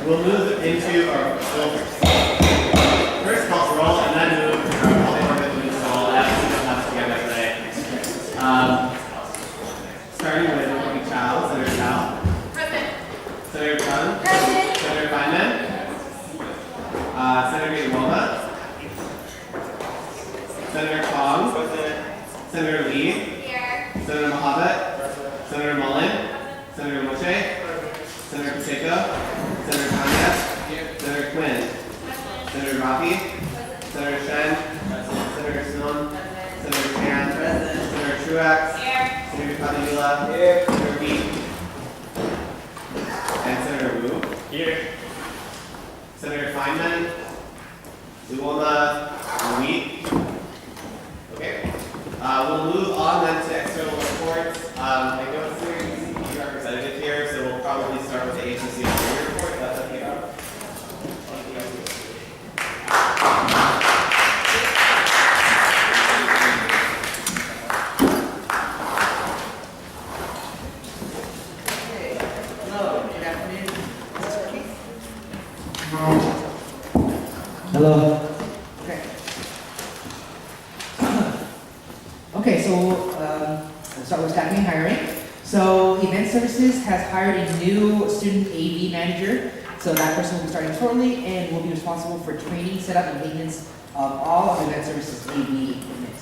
We'll move into our first cultural and then move to our polyoriental class together today. Starting with Courtney Chow, Senator Chow. Present. Senator Chun. Present. Senator Feynman. Senator Iwoma. Senator Kong. Present. Senator Lee. Here. Senator Mohabbat. Senator Mullen. Senator Moshe. Senator Pacheco. Senator Tanya. Senator Quinn. Senator Rafi. Senator Shen. Senator Sloan. Senator Chan. Senator Truax. Senator Padilla. Senator Wee. And Senator Wu. Here. Senator Feynman. Iwoma. Lee. Okay. We'll move on then to external reports. I know it's your representative here, so we'll probably start with the ASUC report. If that's okay. Hello, good afternoon. Is this working? Hello. Okay. Okay, so we'll start with staffing and hiring. So Event Services has hired a new student AV manager. So that person will be starting shortly and will be responsible for training, setup, and maintenance of all of Event Services AV equipment.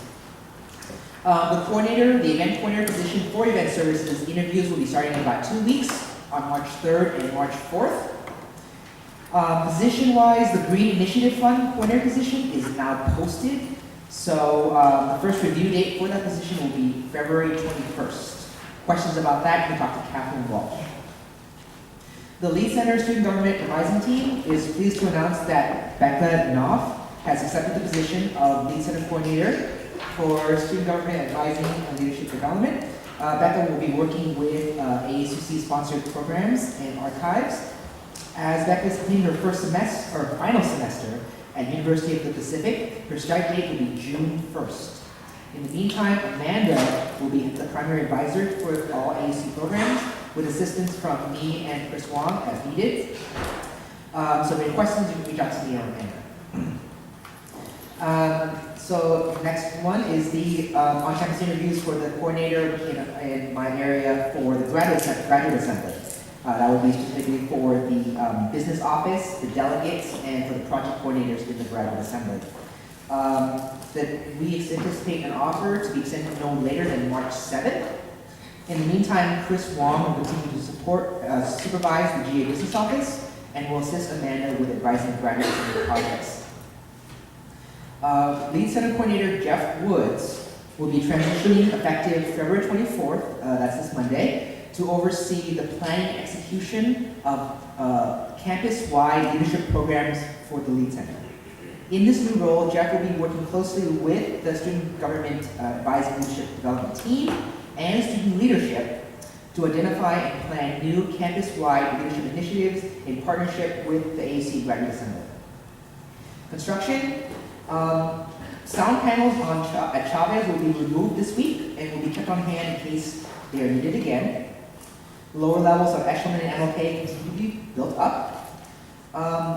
The event coordinator position for Event Services interviews will be starting in about 2 weeks on March 3rd and March 4th. Position-wise, the Green Initiative Fund coordinator position is now posted. So the first review date for that position will be February 21st. Questions about that, you can talk to Catherine Walsh. The Lead Center Student Government Advising Team is pleased to announce that Becca Knopf has accepted the position of Lead Center Coordinator for Student Government Advising and Leadership Development. Becca will be working with ASUC-sponsored programs and archives. As Becca is completing her first semester, or final semester, at University of the Pacific, her start date will be June 1st. In the meantime, Amanda will be the primary advisor for all ASU programs, with assistance from me and Chris Wong as needed. So if any questions, you can reach out to me or Amanda. So next one is the on-campus interviews for the coordinator in my area for the graduate assembly. That would be specifically for the business office, the delegates, and for the project coordinators in the graduate assembly. That we anticipate an offer to be extended no later than March 7th. In the meantime, Chris Wong will continue to supervise the GA business office and will assist Amanda with advising graduate assembly projects. Lead Center Coordinator Jeff Woods will be transitioning effective February 24th, that's this Monday, to oversee the planning and execution of campus-wide leadership programs for the Lead Center. In this new role, Jeff will be working closely with the Student Government Advising Leadership Development Team and student leadership to identify and plan new campus-wide leadership initiatives in partnership with the AAC Graduate Assembly. Construction. Sound panels at Chavez will be removed this week and will be kept on hand in case they are needed again. Lower levels of Echelon and MLK continue to be built up.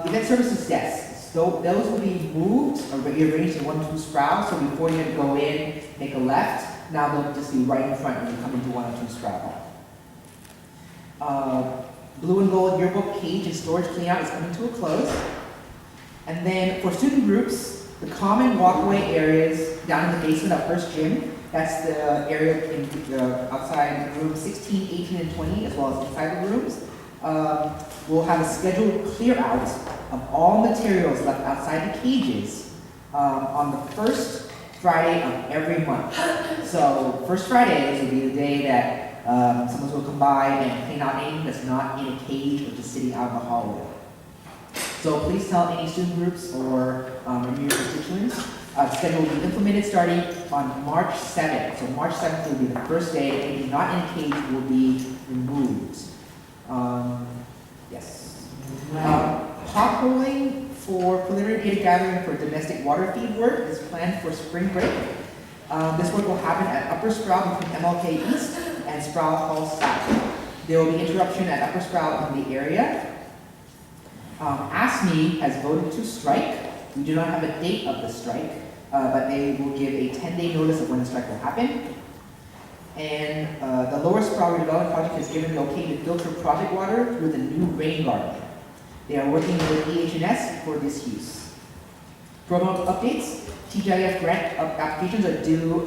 Event Services desks. So those will be moved or rearranged in 1-2 sprouts. So before you had to go in, make a left. Now they'll just be right in front when you come into 1-2 sprout. Blue and gold yearbook cage and storage cleanout is coming to a close. And then for student groups, the common walkway areas down in the basement of First Gym, that's the area in the outside rooms 16, 18, and 20, as well as inside the rooms. We'll have a scheduled clear out of all materials left outside the cages on the first Friday of every month. So first Fridays will be the day that someone will come by and clean out anything that's not in a cage or just sitting out in the hallway. So please tell any student groups or your constituents. The schedule will be implemented starting on March 7th. So March 7th will be the first day. Anything not in a cage will be removed. Yes. Potholing for preliminary data gathering for domestic water feed work is planned for spring break. This work will happen at Upper Sprout between MLK East and Sprout Hall South. There will be interruption at Upper Sprout in the area. ASME has voted to strike. We do not have a date of the strike, but they will give a 10-day notice of when the strike will happen. And the Lower Sproul Redevelopment Project is given the okay to filter project water through the new rain garden. They are working with EH&S for this use. Program updates. TGIF grant applications are due,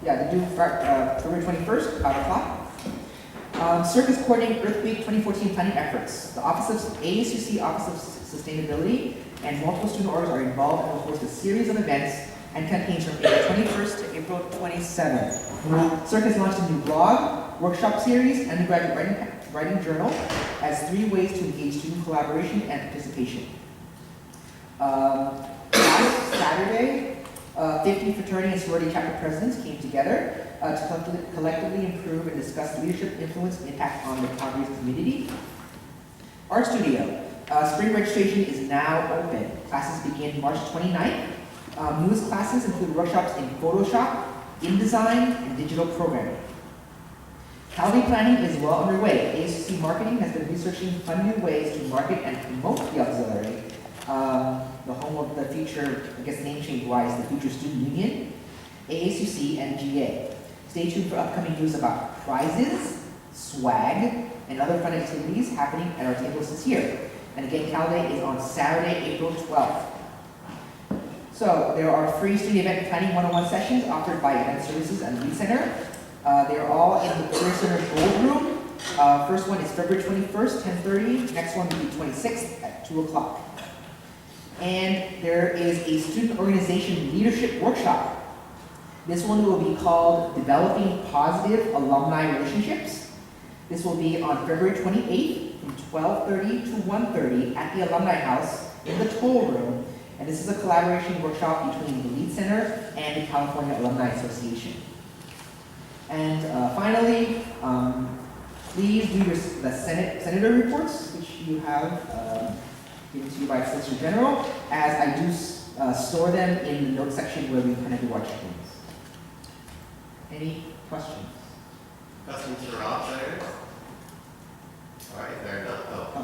they're due February 21st, 5 o'clock. CERC is coordinating Earthquake 2014 planning efforts. The ASUC Office of Sustainability and multiple student orders are involved and will host a series of events and campaigns from April 21st to April 27th. CERC has launched a new blog, workshop series, and undergraduate writing journal as 3 ways to engage student collaboration and participation. Last Saturday, 50 fraternity and sorority chapter presidents came together to collectively improve and discuss leadership influence and impact on the Calgary's community. Art Studio. Spring registration is now open. Classes begin March 29th. Newest classes include workshops in Photoshop, InDesign, and digital programming. Calgary planning is well underway. ASUC Marketing has been researching fun new ways to market and promote the auxiliary. The home of the future, I guess name change wise, the Future Student Union, ASUC, and GA. Stay tuned for upcoming news about prizes, swag, and other fun activities happening at our tables this year. And again, Cal Day is on Saturday, April 12th. So there are free student event planning 101 sessions offered by Event Services and Lead Center. They are all in the Career Center Gold Room. First one is February 21st, 10:30. Next one will be 26th at 2 o'clock. And there is a student organization leadership workshop. This one will be called Developing Positive Alumni Relationships. This will be on February 28th from 12:30 to 1:30 at the Alumni House in the Toll Room. And this is a collaboration workshop between the Lead Center and the California Alumni Association. And finally, please read the Senator reports, which you have given to you by Solicitor General, as I do store them in the notes section where we kind of do our check-ins. Any questions? Questions for Rob, Senator? All right, there are none.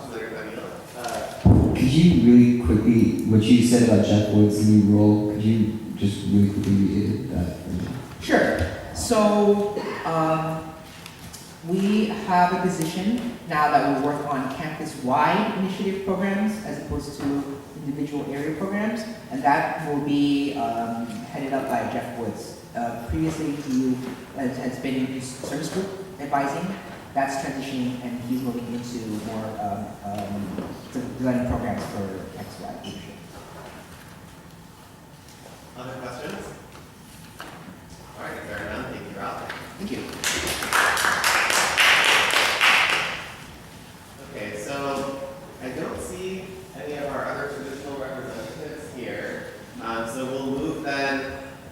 Senator Camilo. Could you really quickly, what you said about Jeff Wood's new role, could you just really quickly reiterate that for me? Sure. So we have a position now that will work on campus-wide initiative programs as opposed to individual area programs, and that will be headed up by Jeff Woods. Previously, he has been in his service group advising. That's transitioning, and he's moving into more designing programs for campus-wide leadership. Other questions? All right, if there are none, thank you, Rob. Thank you. Okay, so I don't see any of our other traditional representatives here. So we'll move then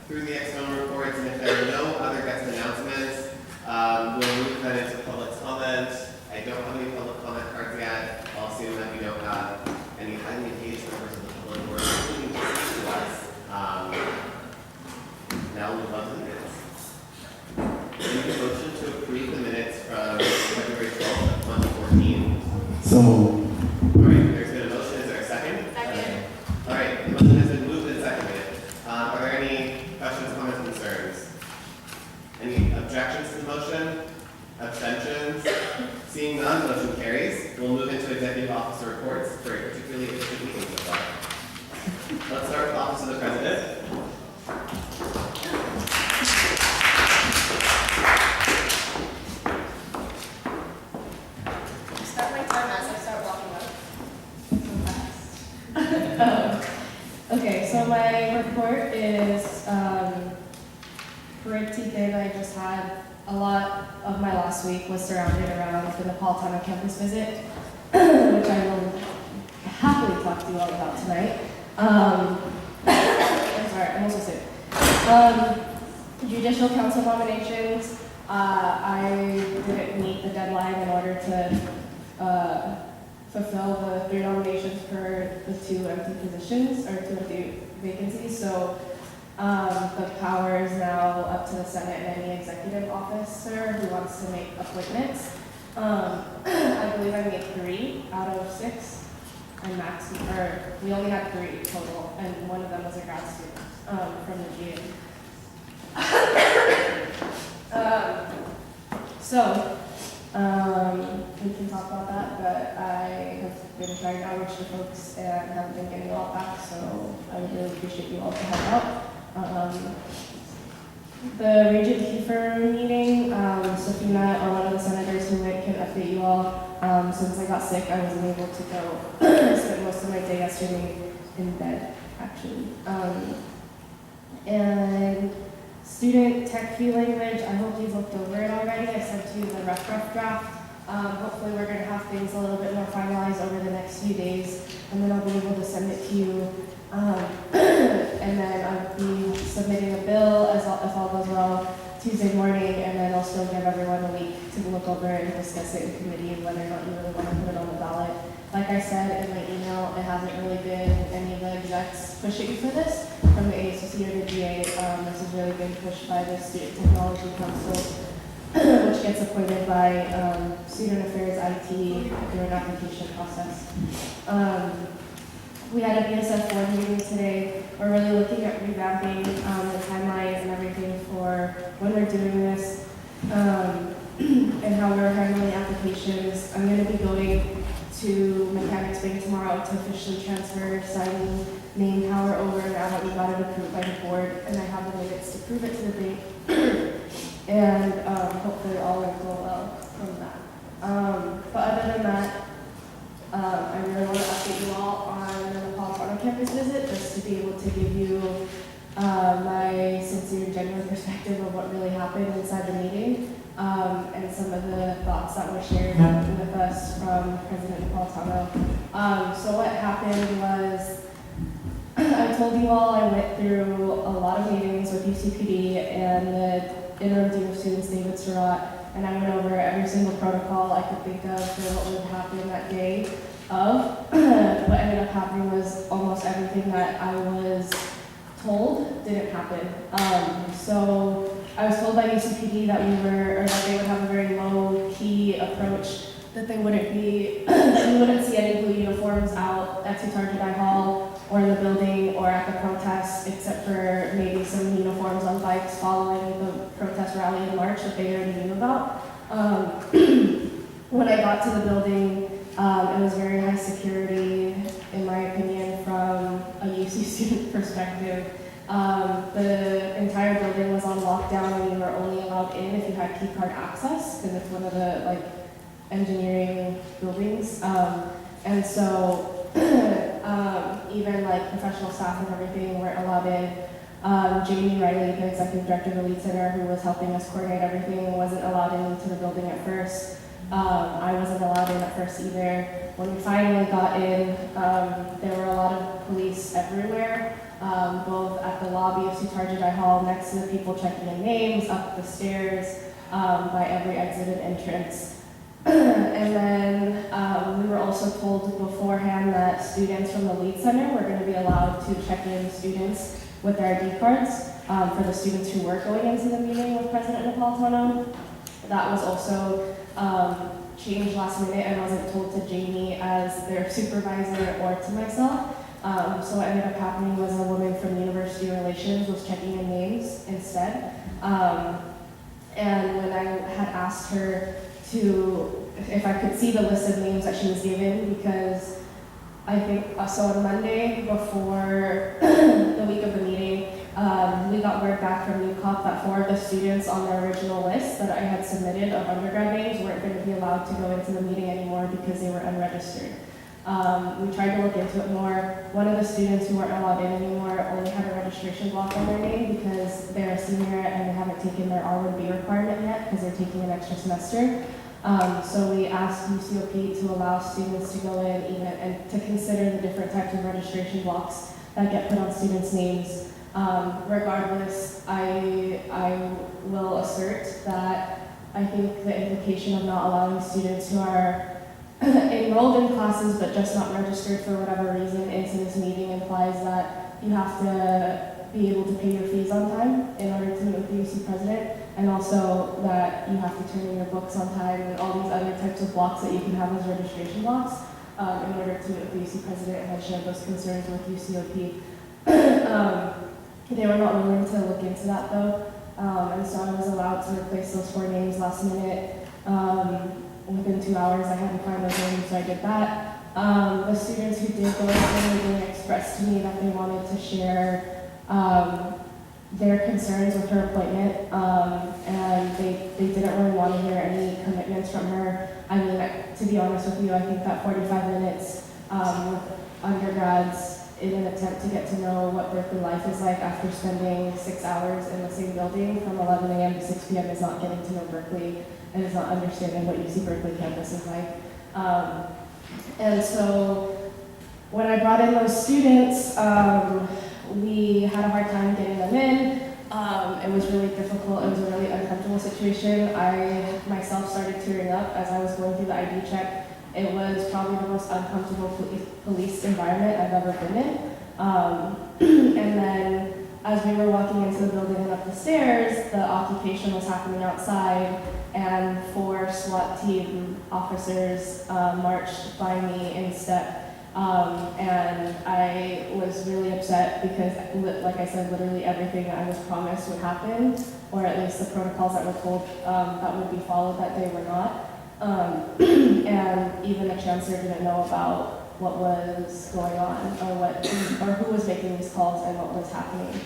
through the external reports, and if there are no other guest announcements, we'll move then into public comment. I don't have any public comment cards yet. I'll assume that we don't have any highly engaged members of the public who are willing to speak to us. Now we'll move on to the minutes. We need a motion to approve the minutes from February 12th, 2014. So, All right, there's been a motion. Is there a second? Second. All right, the motion has been moved and seconded. Are there any questions, comments, concerns? Any objections to the motion? Abstentions? Seeing none, the motion carries. We'll move into executive officer reports for a particularly efficient meeting so far. Let's start with the Office of the President. Start my time as I start walking up. Okay, so my report is pretty big. I just had a lot of my last week was surrounded around the Napolitano campus visit, which I will happily talk to you all about tonight. I'm sorry, I'm also sick. Judicial Council nominations. I didn't meet the deadline in order to fulfill the 3 nominations for the 2 empty positions, or 2 empty vacancies. So the power is now up to the Senate and any executive officer who wants to make appointments. I I believe I made 3 out of 6. And we only had 3 total, and one of them was a grad student from the GA. We can talk about that, but I have been trying to outreach to folks and haven't been getting a lot back, so I would really appreciate you all to help out. The Regent Kiefer meeting, Safina, or one of the senators who went, can update you all. Since I got sick, I wasn't able to go. I spent most of my day yesterday in bed, actually. And student tech fee language, I hope you've looked over it already. I sent you the rough draft. Hopefully we're going to have things a little bit more finalized over the next few days, and then I'll be able to send it to you. And then I'll be submitting a bill if all goes well Tuesday morning, and then I'll still give everyone a week to look over it and discuss it in committee and whether or not you really want to put it on the ballot. Like I said in my email, it hasn't really been any of the execs pushing for this from the ASUC or the GA. This has really been pushed by the Student Technology Council, which gets appointed by Student Affairs IT through an application process. We had a BSF board meeting today. We're really looking at revamping the timelines and everything for when we're doing this and how we're handling applications. I'm going to be going to Mechanics Bank tomorrow to officially transfer signing name power over now that we got it approved by the board, and I have the minutes to prove it to the bank. And hopefully all will go well from that. But other than that, I really want to update you all on the Napolitano campus visit, just to be able to give you my sincere and genuine perspective of what really happened inside the meeting, and some of the thoughts that were shared with us from President Napolitano. So what happened was, I told you all I went through a lot of meetings with UCPD and the interim dean of students, David Surratt, and I went over every single protocol I could think of for what would happen that day of. What ended up happening was almost everything that I was told didn't happen. So I was told by UCPD that that they would have a very low-key approach, that they wouldn't be, that we wouldn't see any blue uniforms out at Tutarjidai Hall or in the building or at the protest, except for maybe some uniforms on bikes following the protest rally and march that they already knew about. When I got to the building, it was very high security, in my opinion, from a UC student perspective. The entire building was on lockdown, and you were only allowed in if you had key card access, because it's one of the engineering buildings. And so even professional staff and everything weren't allowed in. Jamie Riley, the executive director of the Lead Center, who was helping us coordinate everything, wasn't allowed into the building at first. I wasn't allowed in at first either. When we finally got in, there were a lot of police everywhere, both at the lobby of Tutarjidai Hall, next to the people checking in names, up the stairs, by every exit and entrance. And then we were also told beforehand that students from the Lead Center were going to be allowed to check in students with their ID cards for the students who were going into the meeting with President Napolitano. That was also changed last minute, and wasn't told to Jamie as their supervisor or to myself. So what ended up happening was a woman from University Relations was checking in names instead. And when I had asked her if I could see the list of names that she was given, because I think, so on Monday before the week of the meeting, we got word back from UCOP that 4 of the students on the original list that I had submitted of undergrad names weren't going to be allowed to go into the meeting anymore because they were unregistered. We tried to look into it more. One of the students who weren't allowed in anymore only had a registration block on their name because they're a senior and they haven't taken their R1B requirement yet because they're taking an extra semester. So we asked UCOP to allow students to go in even and to consider the different types of registration blocks that get put on students' names. Regardless, I will assert that I think the implication of not allowing students who are enrolled in classes but just not registered for whatever reason into this meeting implies that you have to be able to pay your fees on time in order to meet with the UC president, and also that you have to turn in your books on time and all these other types of blocks that you can have as registration blocks in order to meet with the UC president, and I shared those concerns with UCOP. They were not willing to look into that though, and so I was allowed to replace those 4 names last minute. Within 2 hours, I had to find those names, so I did that. The students who did go in expressed to me that they wanted to share their concerns with her appointment, and they didn't really want to hear any commitments from her. I mean, to be honest with you, I think that 45 minutes with undergrads in an attempt to get to know what Berkeley life is like after spending 6 hours in the same building from 11 a.m. to 6 p.m. is not getting to know Berkeley and is not understanding what UC Berkeley campus is like. And so when I brought in those students, we had a hard time getting them in. It was really difficult. It was a really uncomfortable situation. I myself started tearing up as I was going through the ID check. It was probably the most uncomfortable police environment I've ever been in. And then as we were walking into the building and up the stairs, the occupation was happening outside, and 4 SWAT team officers marched by me in step. And I was really upset because, like I said, literally everything I was promised would happen, or at least the protocols that were told that would be followed that day were not. And even the chancellor didn't know about what was going on, or who was making these calls and what was happening.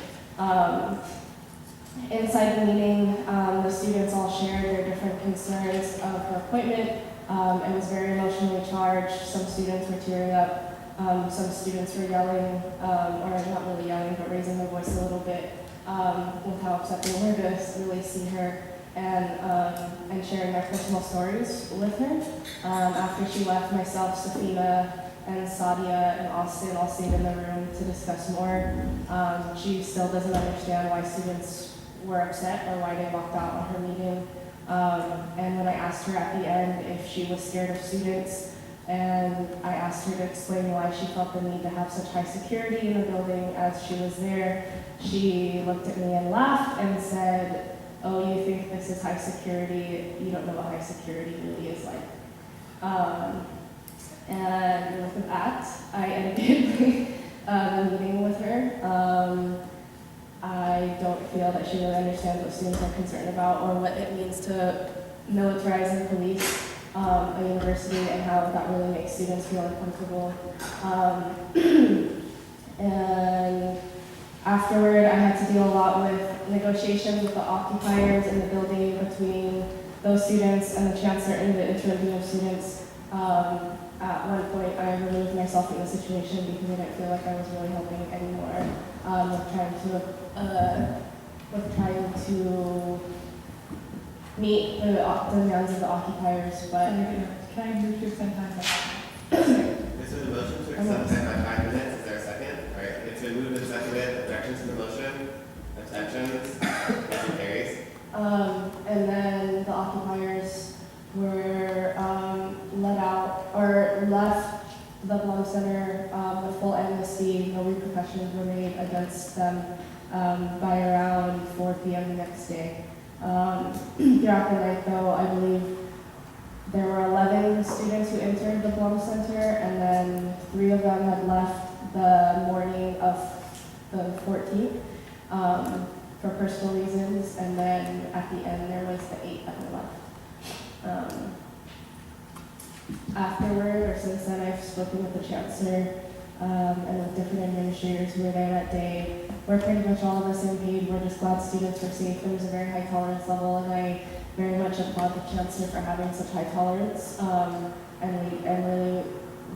Inside the meeting, the students all shared their different concerns of her appointment. It was very emotionally charged. Some students were tearing up. Some students were yelling, or not really yelling, but raising their voice a little bit with how upset they were to really see her, and sharing their personal stories with her. After she left, myself, Safina, and Sadia and Austin all stayed in the room to discuss more. She still doesn't understand why students were upset or why they walked out on her meeting. And when I asked her at the end if she was scared of students, and I asked her to explain why she felt the need to have such high security in the building as she was there, she looked at me and laughed and said, "Oh, you think this is high security? You don't know what high security really is like." And with that, I ended the meeting with her. I don't feel that she really understands what students are concerned about or what it means to militarize and police a university and how that really makes students feel uncomfortable. And afterward, I had to deal a lot with negotiations with the occupiers in the building between those students and the chancellor and the interim dean of students. At one point, I removed myself from the situation because I didn't feel like I was really helping anymore with trying to meet the demands of the occupiers. But Can I move to extend time by This is a motion to accept time by 5 minutes. Is there a second? All right. It's been moved and seconded. Objections to the motion? Abstentions? Motion carries. And then the occupiers were let out or left the Blum Center with full amnesty. No repercussions were made against them by around 4 p.m. the next day. Throughout the night, though, I believe there were 11 students who entered the Blum Center, and then 3 of them had left the morning of the 14th for personal reasons, and then at the end there was the 8 that were left. Afterward, or since then, I've spoken with the chancellor and with different administrators who were there that day. We're pretty much all on the same page. We're just glad students were safe. There was a very high tolerance level, and I very much applaud the chancellor for having such high tolerance and really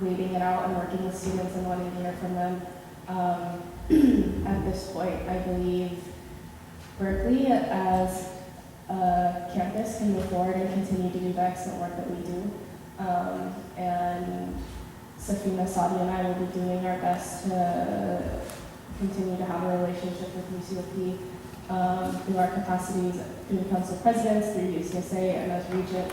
waiting it out and working with students and wanting to hear from them. At this point, I believe Berkeley as a campus can move forward and continue to do the excellent work that we do. And Safina, Sadia, and I will be doing our best to continue to have a relationship with UCOP through our capacities through the Council of Presidents, through UCSA, and as Regent.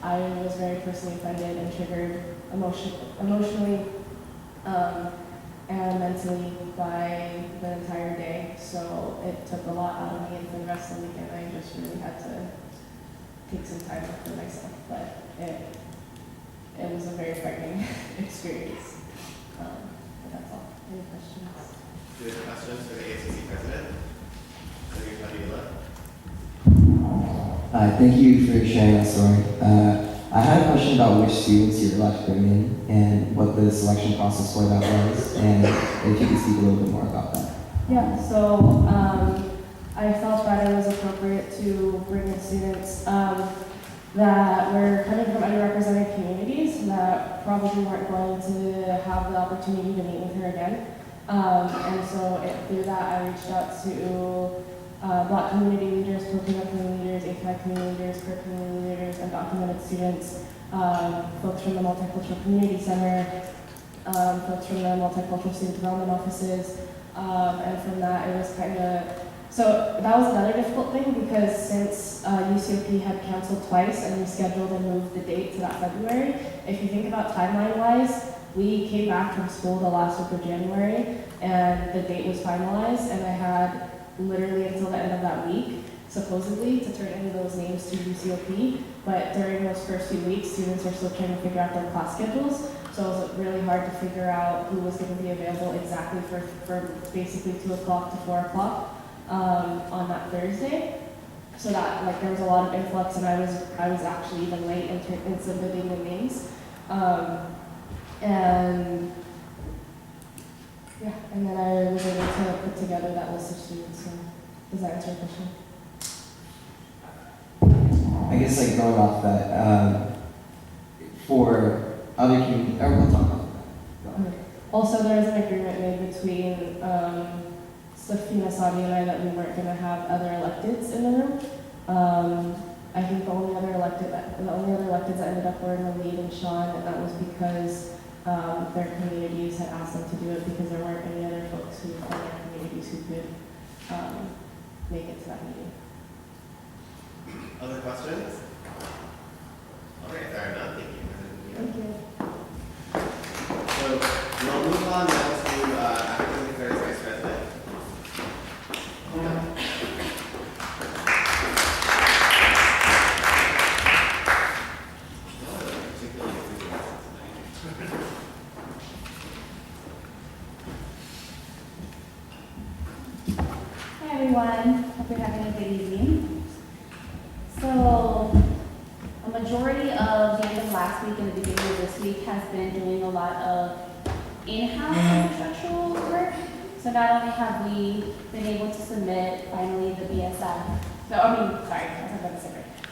I was very personally offended and triggered emotionally. and mentally by the entire day. So it took a lot out of me, and for the rest of the weekend, I just really had to take some time for myself. But it was a very frightening experience. But that's all. Any questions? Do you have questions for the ASUC president? Senator Fabiola? Thank you for sharing that story. I had a question about which students you're allowed to bring in and what the selection process for that was, and if you could speak a little bit more about that. Yeah, so I felt that it was appropriate to bring in students that were coming from underrepresented communities that probably weren't going to have the opportunity to meet with her again. And so through that, I reached out to Black community leaders, Filipino community leaders, API community leaders, queer community leaders, undocumented students, folks from the Multicultural Community Center, folks from the Multicultural Student Development Offices, and from that it was kind of, so that was another difficult thing because since UCOP had canceled twice and rescheduled and moved the date to that February, if you think about timeline-wise, we came back from school the last week of January and the date was finalized, and I had literally until the end of that week, supposedly, to turn any of those names to UCOP, but during those first few weeks, students are still trying to figure out their class schedules, so it was really hard to figure out who was going to be available exactly for basically 2 o'clock to 4 o'clock on that Thursday. So that, like, there was a lot of influx, and I was actually even late in submitting the names. And yeah, and then I was able to put together that list of students. So does that answer your question? I guess like going off that, for other community, or we'll talk about that. Okay. Also, there was an agreement made between Safina Sabi and I that we weren't going to have other electeds in the room. I think the only other electeds that ended up were Naveed and Sean, and that was because their communities had asked them to do it because there weren't any other folks who from their communities who could make it to that meeting. Other questions? All right, there are none. Thank you. Thank you. So we'll move on now to academic affairs vice president. Hi everyone, hope you're having a good evening. So, a majority of the end of last week and the beginning of this week has been doing a lot of in-house infrastructural work. So not only have we been able to submit finally the BSF,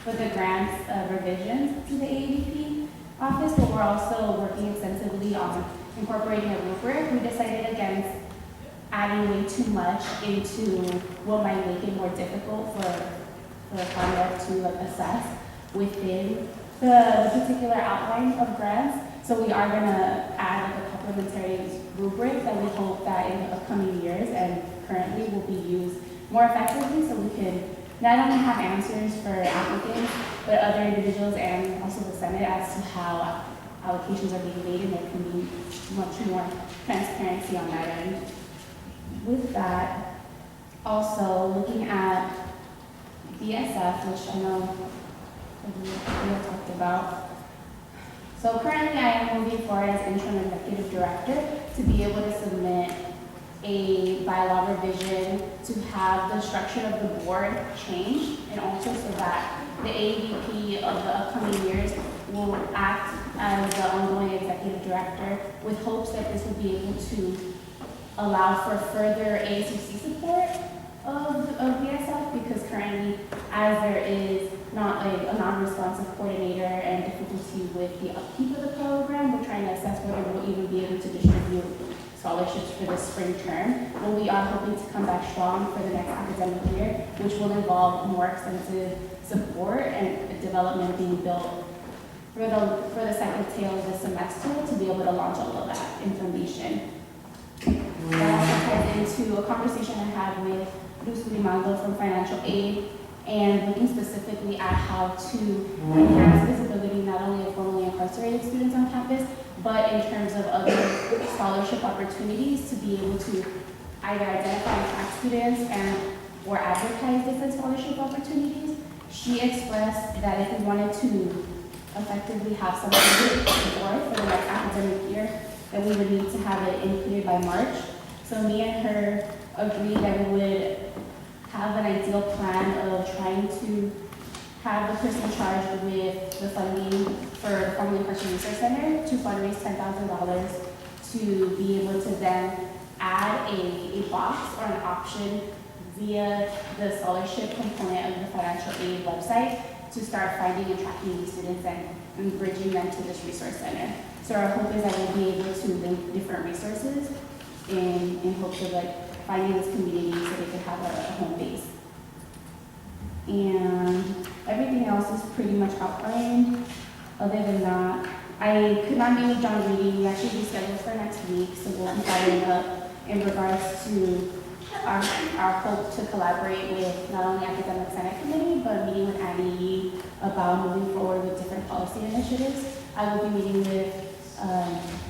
but the grants revisions to the ADP office, but we're also working extensively on incorporating a rubric. We decided against adding way too much into what might make it more difficult for Conduct to assess within the particular outline of grants. So we are going to add a complementary rubric that we hope that in the upcoming years and currently will be used more effectively, so we can not only have answers for applicants, but other individuals and also the Senate as to how allocations are being made, and there can be much more transparency on that end. With that, also looking at BSF, which I know we have talked about. So currently I am moving forward as interim executive director to be able to submit a bylaw revision to have the structure of the board change, and also so that the AVP of the upcoming years will act as the ongoing executive director, with hopes that this will be able to allow for further ASUC support of BSF, because currently, as there is not a non-responsive coordinator and difficulty with the upkeep of the program, we're trying to assess whether we'll even be able to distribute scholarships for the spring term. But we are hoping to come back strong for the next academic year, which will involve more extensive support and development being built for the second tail of the semester to be able to launch all of that information. That also ties into a conversation I had with Luz Limando from Financial Aid, and looking specifically at how to enhance visibility not only of formally incarcerated students on campus, but in terms of other scholarship opportunities to be able to either identify and track students and or advertise different scholarship opportunities. She expressed that if we wanted to effectively have something for the next academic year, that we would need to have it included by March. So me and her agreed that we would have an ideal plan of trying to have the person charged with the funding for the Formerly Incarcerated Research Center to fundraise $10,000 to be able to then add a box or an option via the scholarship component of the financial aid website to start finding and tracking these students and bridging them to this resource center. So our hope is that we'll be able to link different resources in hopes of like finding this community so they can have a home base. And everything else is pretty much outlined. Other than that, I could not meet with John Reedy. We actually rescheduled for next week, so we'll be following up in regards to our hope to collaborate with not only Academic Senate Committee, but meeting with Annie about moving forward with different policy initiatives. I will be meeting with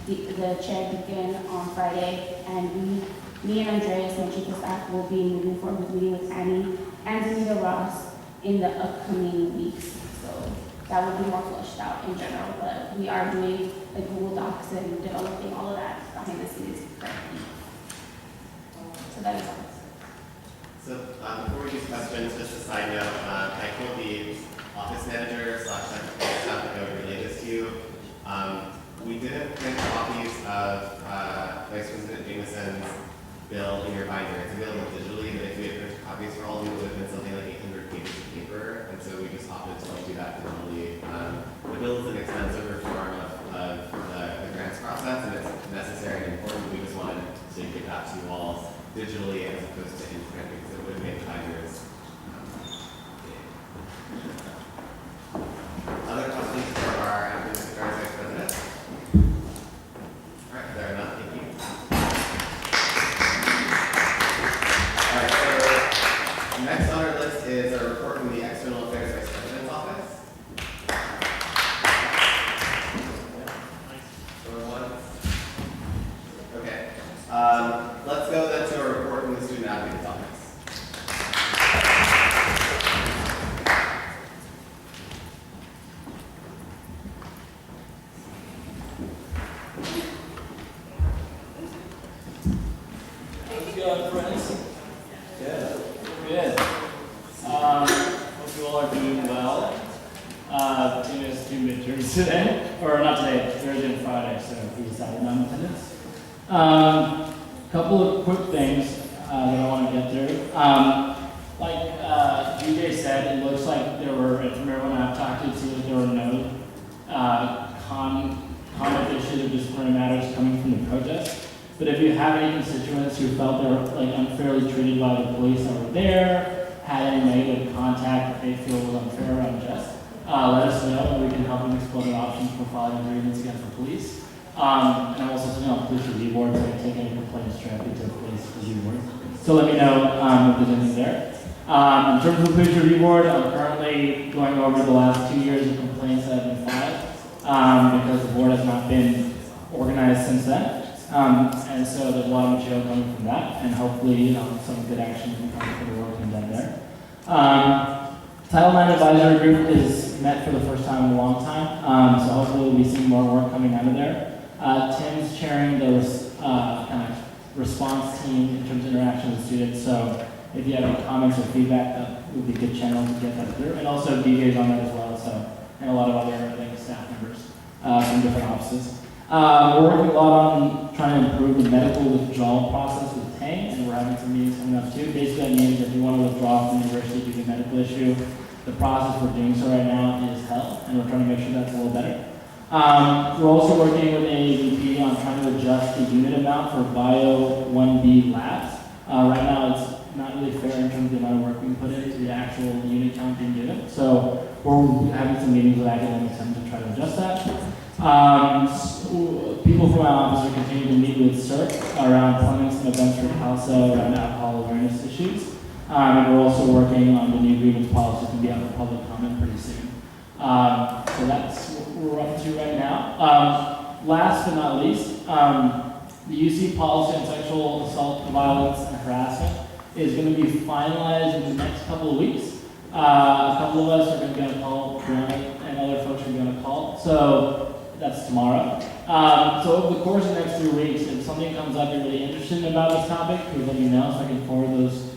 the chair Deacon on Friday, and me and Andreas, my chief of staff, will be moving forward with meeting with Annie and Anita Ross in the upcoming weeks. So that will be more fleshed out in general, but we are doing like Google Docs and developing all of that behind the scenes currently. So that is all. So before we use questions, just a side note, I told the office manager / secretary staff that I would relay this to you. We didn't print copies of Vice President Jameson's bill in your binder. It's available digitally, but if we had printed copies for all of you, it would have been something like 800 pages of paper, and so we just opted to do that digitally. The bill is an expensive reform of the grants process, and it's necessary and important. We just wanted to give that to you all digitally as opposed to in print, because it would make the binders. Other questions for our academic affairs vice president? All right, there are none. Thank you. All right, so next on our list is a report from the External Affairs Vice President's Office. Okay. Let's go then to a report from the Student Advocate's Office. How's it going, friends? Good. Hope you all are doing well. Tim has 2 midterms today, or not today, Thursday and Friday, so he decided non-attendance. Couple of quick things that I want to get through. Like DJ said, it looks like there were, from everyone I've talked to, it seems like there were no comment issues or disciplinary matters coming from the protest. But if you have any constituents who felt they were like unfairly treated by the police that were there, had any negative contact that they feel was unfair or unjust, let us know and we can help them explore their options for filing agreements against the police. And I'm also sitting on police review board, so I can take any complaints directly to the police review board. So let me know if there's anything there. In terms of the police review board, I'm currently going over the last 2 years of complaints that have been filed because the board has not been organized since then. And so there's a lot of material coming from that, and hopefully some good action can come from the work being done there. Title IX Advisory Group is met for the first time in a long time, so hopefully we'll be seeing more work coming out of there. Tim's chairing the kind of response team in terms of interaction with students, so if you have any comments or feedback, that would be a good channel to get that through. And also DJ's on that as well, so, and a lot of other staff members from different offices. We're working a lot on trying to improve the medical withdrawal process with TANG, and we're having some meetings coming up too. Basically, that means if you want to withdraw from the university due to a medical issue, the process for doing so right now is hell, and we're trying to make sure that's a little better. We're also working with AAVP on trying to adjust the unit amount for Bio 1B labs. Right now, it's not really fair in terms of the amount of work we put into the actual unit count being given. So we're having some meetings with academics to try to adjust that. People from my office are continuing to meet with CERC around planning some events for CALSO around alcohol awareness issues. And we're also working on the new grievance policy to be out for public comment pretty soon. So that's we're up to right now. Last but not least, the UC policy on sexual assault, violence, and harassment is going to be finalized in the next couple of weeks. A couple of us are going to call, Granite and other folks are going to call. So that's tomorrow. So over the course of the next 3 weeks, if something comes up you're really interested about this topic, please let me know so I can forward those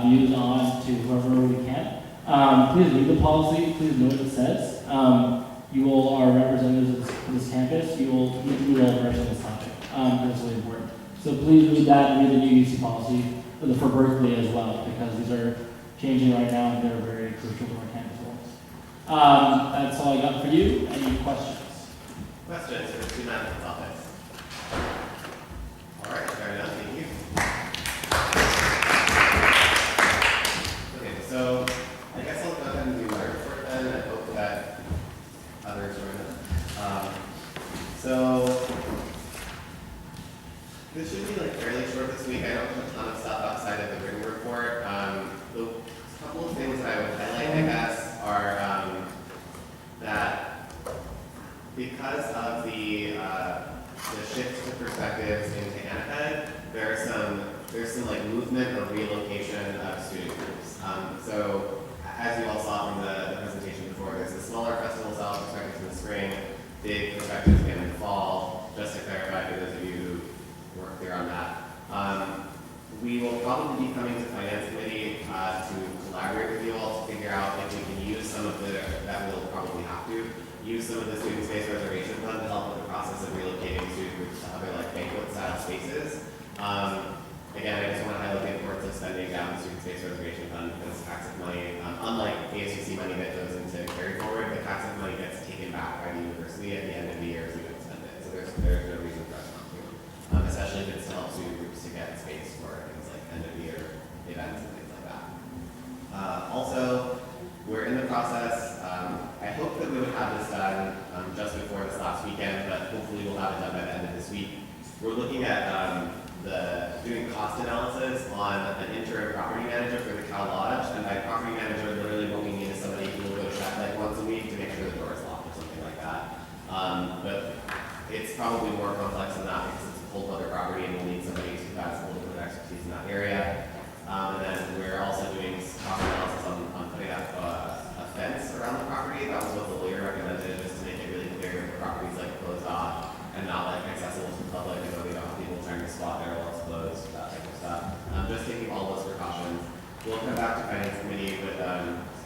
views on to whoever we can. Please read the policy. Please know what it says. You all are representatives of this campus. You will need to be well versed in this topic. It's really important. So please read that and read the new UC policy for Berkeley as well, because these are changing right now and they're very crucial to our campus goals. That's all I got for you. Any questions? Questions for two men in the office? All right, fair enough. Thank you. Okay, so I guess I'll go ahead and do my report then, and hope that others join us. So this should be like fairly short this week. I don't have a ton of stuff outside of the written report. The couple of things that I would highlight, I guess, are that because of the shift to perspectives into Anahead, there's some like movement or relocation of student groups. So as you all saw from the presentation before, there's a smaller festival style perspectives in the spring, big perspectives again in the fall. Just to clarify for those of you who weren't clear on that. We will probably be coming to Finance Committee to collaborate with you all to figure out if we can use some of that we'll probably have to use some of the student space reservation fund to help with the process of relocating student groups to other like banquet style spaces. Again, I just want to highlight the importance of spending down the student space reservation fund because tax money, unlike ASUC money that goes into carry forward, the tax money gets taken back by the university at the end of the year if we don't spend it. So there's no reason for us not to, especially if it's to help student groups to get space for things like end of year events and things like that. Also, we're in the process. I hope that we would have this done just before this last weekend, but hopefully we'll have it done by the end of this week. We're looking at doing cost analysis on an interim property manager for the Cal Lodge, and by property manager, literally what we need is somebody who will go check like once a week to make sure the door is locked or something like that. But it's probably more complex than that because it's a whole other property and we'll need somebody who has a little bit of expertise in that area. And then we're also doing cost analysis on putting up a fence around the property. That was what the lawyer recommended, just to make it really clear that the property's like closed off and not like accessible to the public, and we don't have people trying to squat there while it's closed, that type of stuff. Just taking all those precautions. We'll come back to Finance Committee with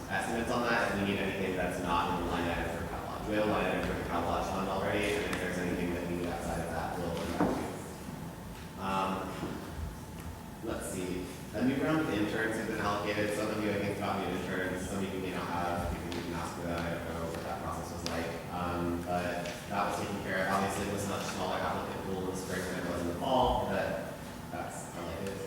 estimates on that if we need anything that's not in the line item for Cal Lodge. We have a line item for the Cal Lodge fund already, and if there's anything that we need outside of that, we'll come back to you. Let's see. A new round of interns have been allocated. Some of you, I think, got new interns. Some of you may not have. You can ask for that. I don't know what that process was like. But that was taken care of. Obviously, it was a much smaller applicant pool in the spring than it was in the fall, but that's how it is.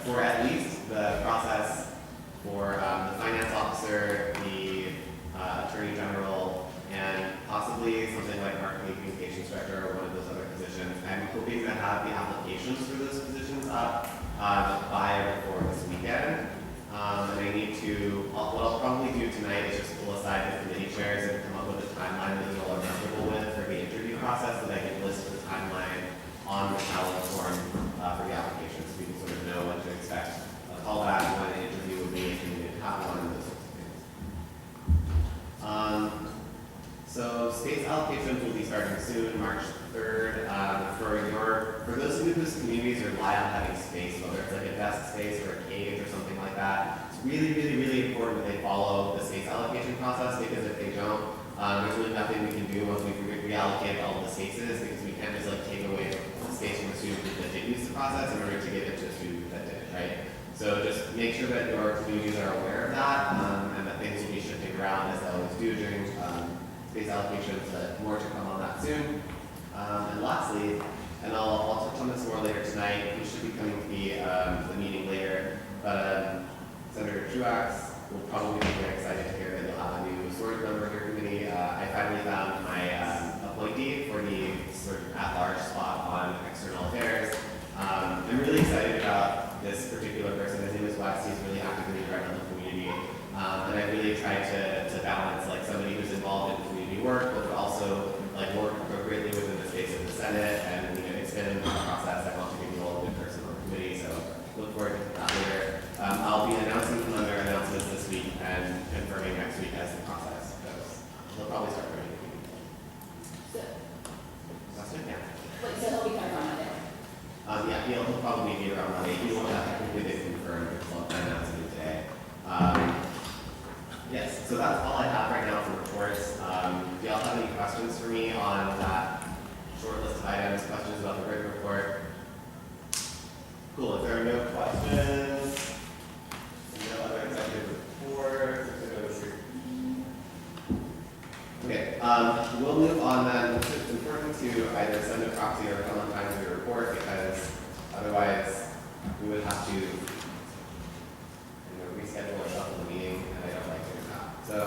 For at least the process for the finance officer, the attorney general, and possibly something like marketing communications director or one of those other positions. I'm hoping to have the applications for those positions up by or before this weekend. And I need to, what I'll probably do tonight is just pull aside the committee chairs and come up with a timeline that you all are comfortable with for the interview process, so that I can list the timeline on the ballot form for the applications, so we can sort of know what to expect. A callback, when an interview would be, if you need to have one of those sorts of things. So space allocations will be starting soon, March 3rd. For those of you whose communities rely on having space, whether it's like a desk space or a cage or something like that, it's really, really, really important that they follow the space allocation process, because if they don't, there's really nothing we can do once we reallocate all of the spaces, because we can't just like take away the space from a student group that didn't use the process in order to give it to a student group that didn't, right? So just make sure that your communities are aware of that, and that things will be shifting around as they always do during space allocations, but more to come on that soon. And lastly, and I'll touch on this more later tonight, we should be coming to the meeting later, but Senator Truax will probably be very excited to hear that you'll have a new storage member of your committee. I finally found my appointee for the sort of at-large spot on external affairs. I'm really excited about this particular person. His name is Wes. He's really actively right on the community. And I really tried to balance work, but also like work appropriately within the space of the Senate and expand the process. I want to be involved in person or committee, so look forward to that later. I'll be announcing some other announcements this week and confirming next week as the process goes. We'll probably start running. That's it, yeah. Wait, so it'll be done on Monday? Yeah, he'll probably be around Monday. He won't have completely confirmed because I'll be announcing today. Yes, so that's all I have right now for reports. Do y'all have any questions for me on that short list of items? Questions about the written report? Cool. If there are no questions, no other executive reports. Okay, we'll move on then. It's important to either send a proxy or come on time to your report because otherwise we would have to reschedule or shuffle the meeting, and I don't like doing that. So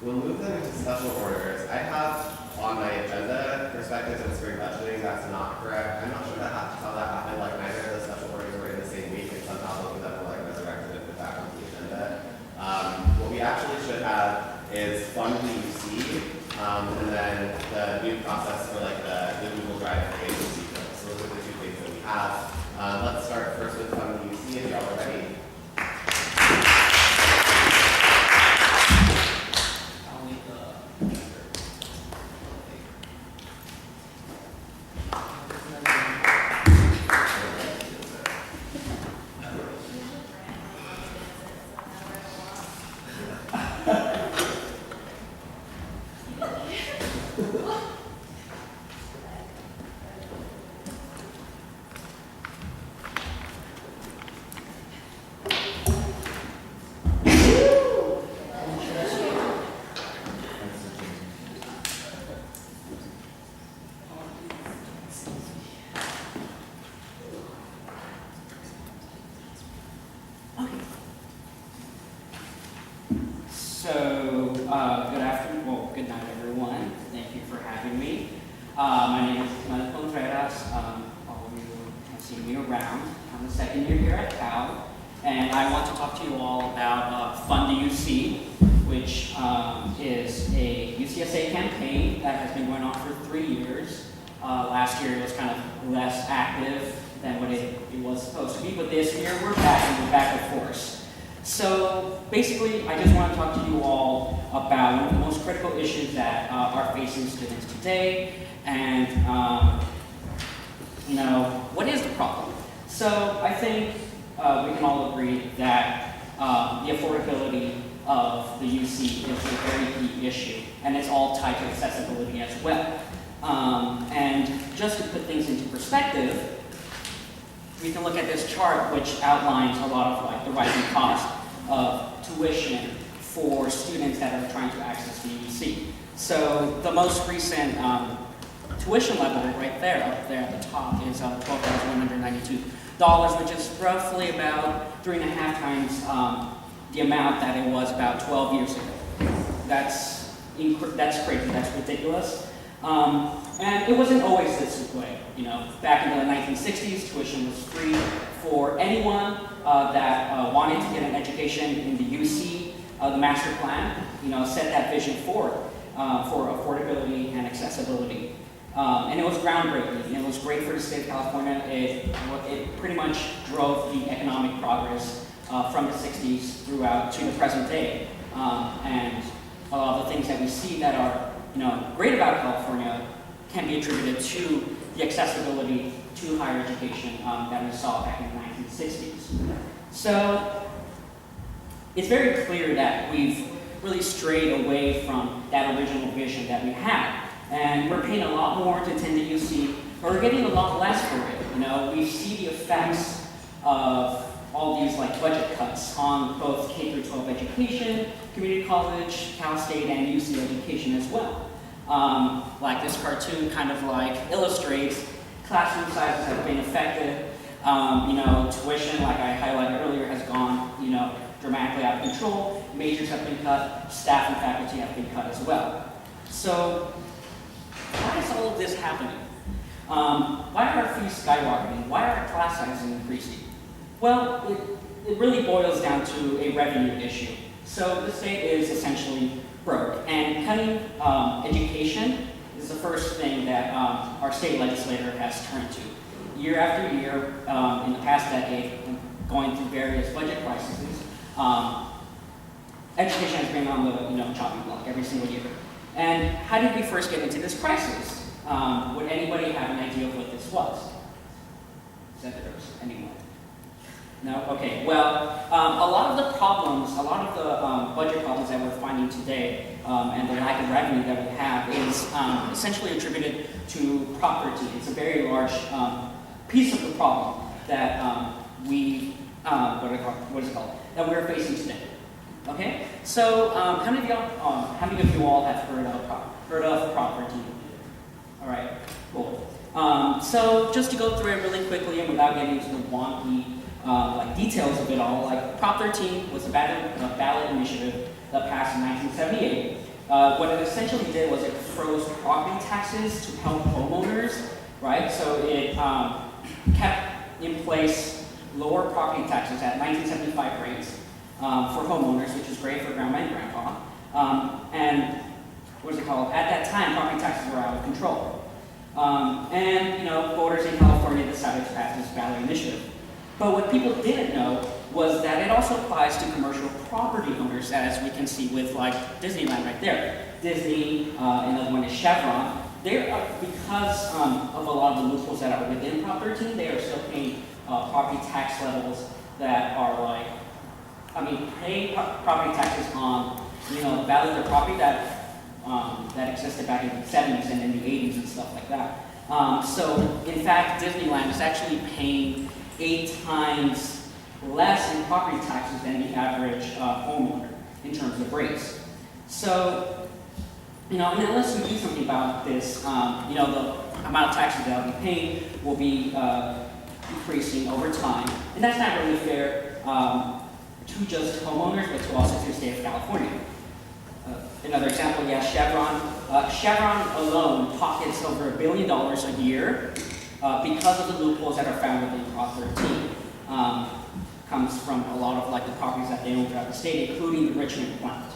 we'll move then into special orders. I have on my agenda perspectives and spring budgeting. That's not correct. I'm not sure how that happened. Like neither of those special orders were in the same week, and somehow both of them were like resurrected and put back on the agenda. What we actually should have is fund the UC, and then the new process for like the Google Drive for agency. So those are the two things that we have. Let's start first with fund the UC if y'all are ready. Good night, everyone. Thank you for having me. My name is Manuel Contreras. All of you have seen me around. I'm the second year here at Cal, and I want to talk to you all about Fund the UC, which is a UCSA campaign that has been going on for 3 years. Last year it was kind of less active than what it was supposed to be, but this year we're back and we're back in force. So basically, I just want to talk to you all about one of the most critical issues that are facing students today, and what is the problem? So I think we can all agree that the affordability of the UC is a very key issue, and it's all tied to accessibility as well. And just to put things into perspective, we can look at this chart, which outlines a lot of like the rising cost of tuition for students that are trying to access the UC. So the most recent tuition level right there, up there at the top, is $12,192, which is roughly about 3.5 times the amount that it was about 12 years ago. That's crazy. That's ridiculous. And it wasn't always this way. Back in the 1960s, tuition was free for anyone that wanted to get an education in the UC. The master plan, set that vision forward for affordability and accessibility. And it was groundbreaking. It was great for the state of California. It pretty much drove the economic progress from the 60s throughout to the present day. And a lot of the things that we see that are great about California can be attributed to the accessibility to higher education that we saw back in the 1960s. So it's very clear that we've really strayed away from that original vision that we had. And we're paying a lot more to attend the UC, but we're getting a lot less for it. We see the effects of all these budget cuts on both K-12 education, community college, Cal State, and UC education as well. Like this cartoon kind of illustrates, classroom sizes have been affected. Tuition, like I highlighted earlier, has gone, dramatically out of control. Majors have been cut, staff and faculty have been cut as well. So why is all of this happening? Why are our fees skyrocketing? Why are our class sizes increasing? Well, it really boils down to a revenue issue. So the state is essentially broke. And cutting education is the first thing that our state legislature has turned to. Year after year, in the past decade, going through various budget crises, education has been on the chopping block every single year. And how did we first get into this crisis? Would anybody have an idea of what this was? Senators, anyone? No? Okay, well, a lot of the budget problems that we're finding today, and the lack of revenue that we have is essentially attributed to property. It's a very large piece of the problem that that we're facing today. Okay, so how many of you all have heard of property? All right, cool. So just to go through it really quickly and without getting into the wonky details of it all, Prop 13 was a ballot initiative that passed in 1978. What it essentially did was it froze property taxes to help homeowners, right? So it kept in place lower property taxes at 1975 rates for homeowners, which is great for grandma and grandpa. And at that time, property taxes were out of control. Voters in California decided to pass this ballot initiative. But what people didn't know was that it also applies to commercial property owners, as we can see with Disneyland right there. Disney, another one is Chevron. Because of a lot of the loopholes that are within Prop 13, they are still paying property tax levels that are paying property taxes on the value of their property that existed back in the 70s and in the 80s and stuff like that. So in fact, Disneyland is actually paying 8 times less in property taxes than the average homeowner in terms of rates. So, and unless we do something about this, the amount of taxes that we'll be paying will be increasing over time. And that's not really fair to just homeowners, but to also to the state of California. Another example, Chevron. Chevron alone pockets over $1 billion a year because of the loopholes that are found within Prop 13. Comes from a lot of the properties that they own throughout the state, including the Richmond plant,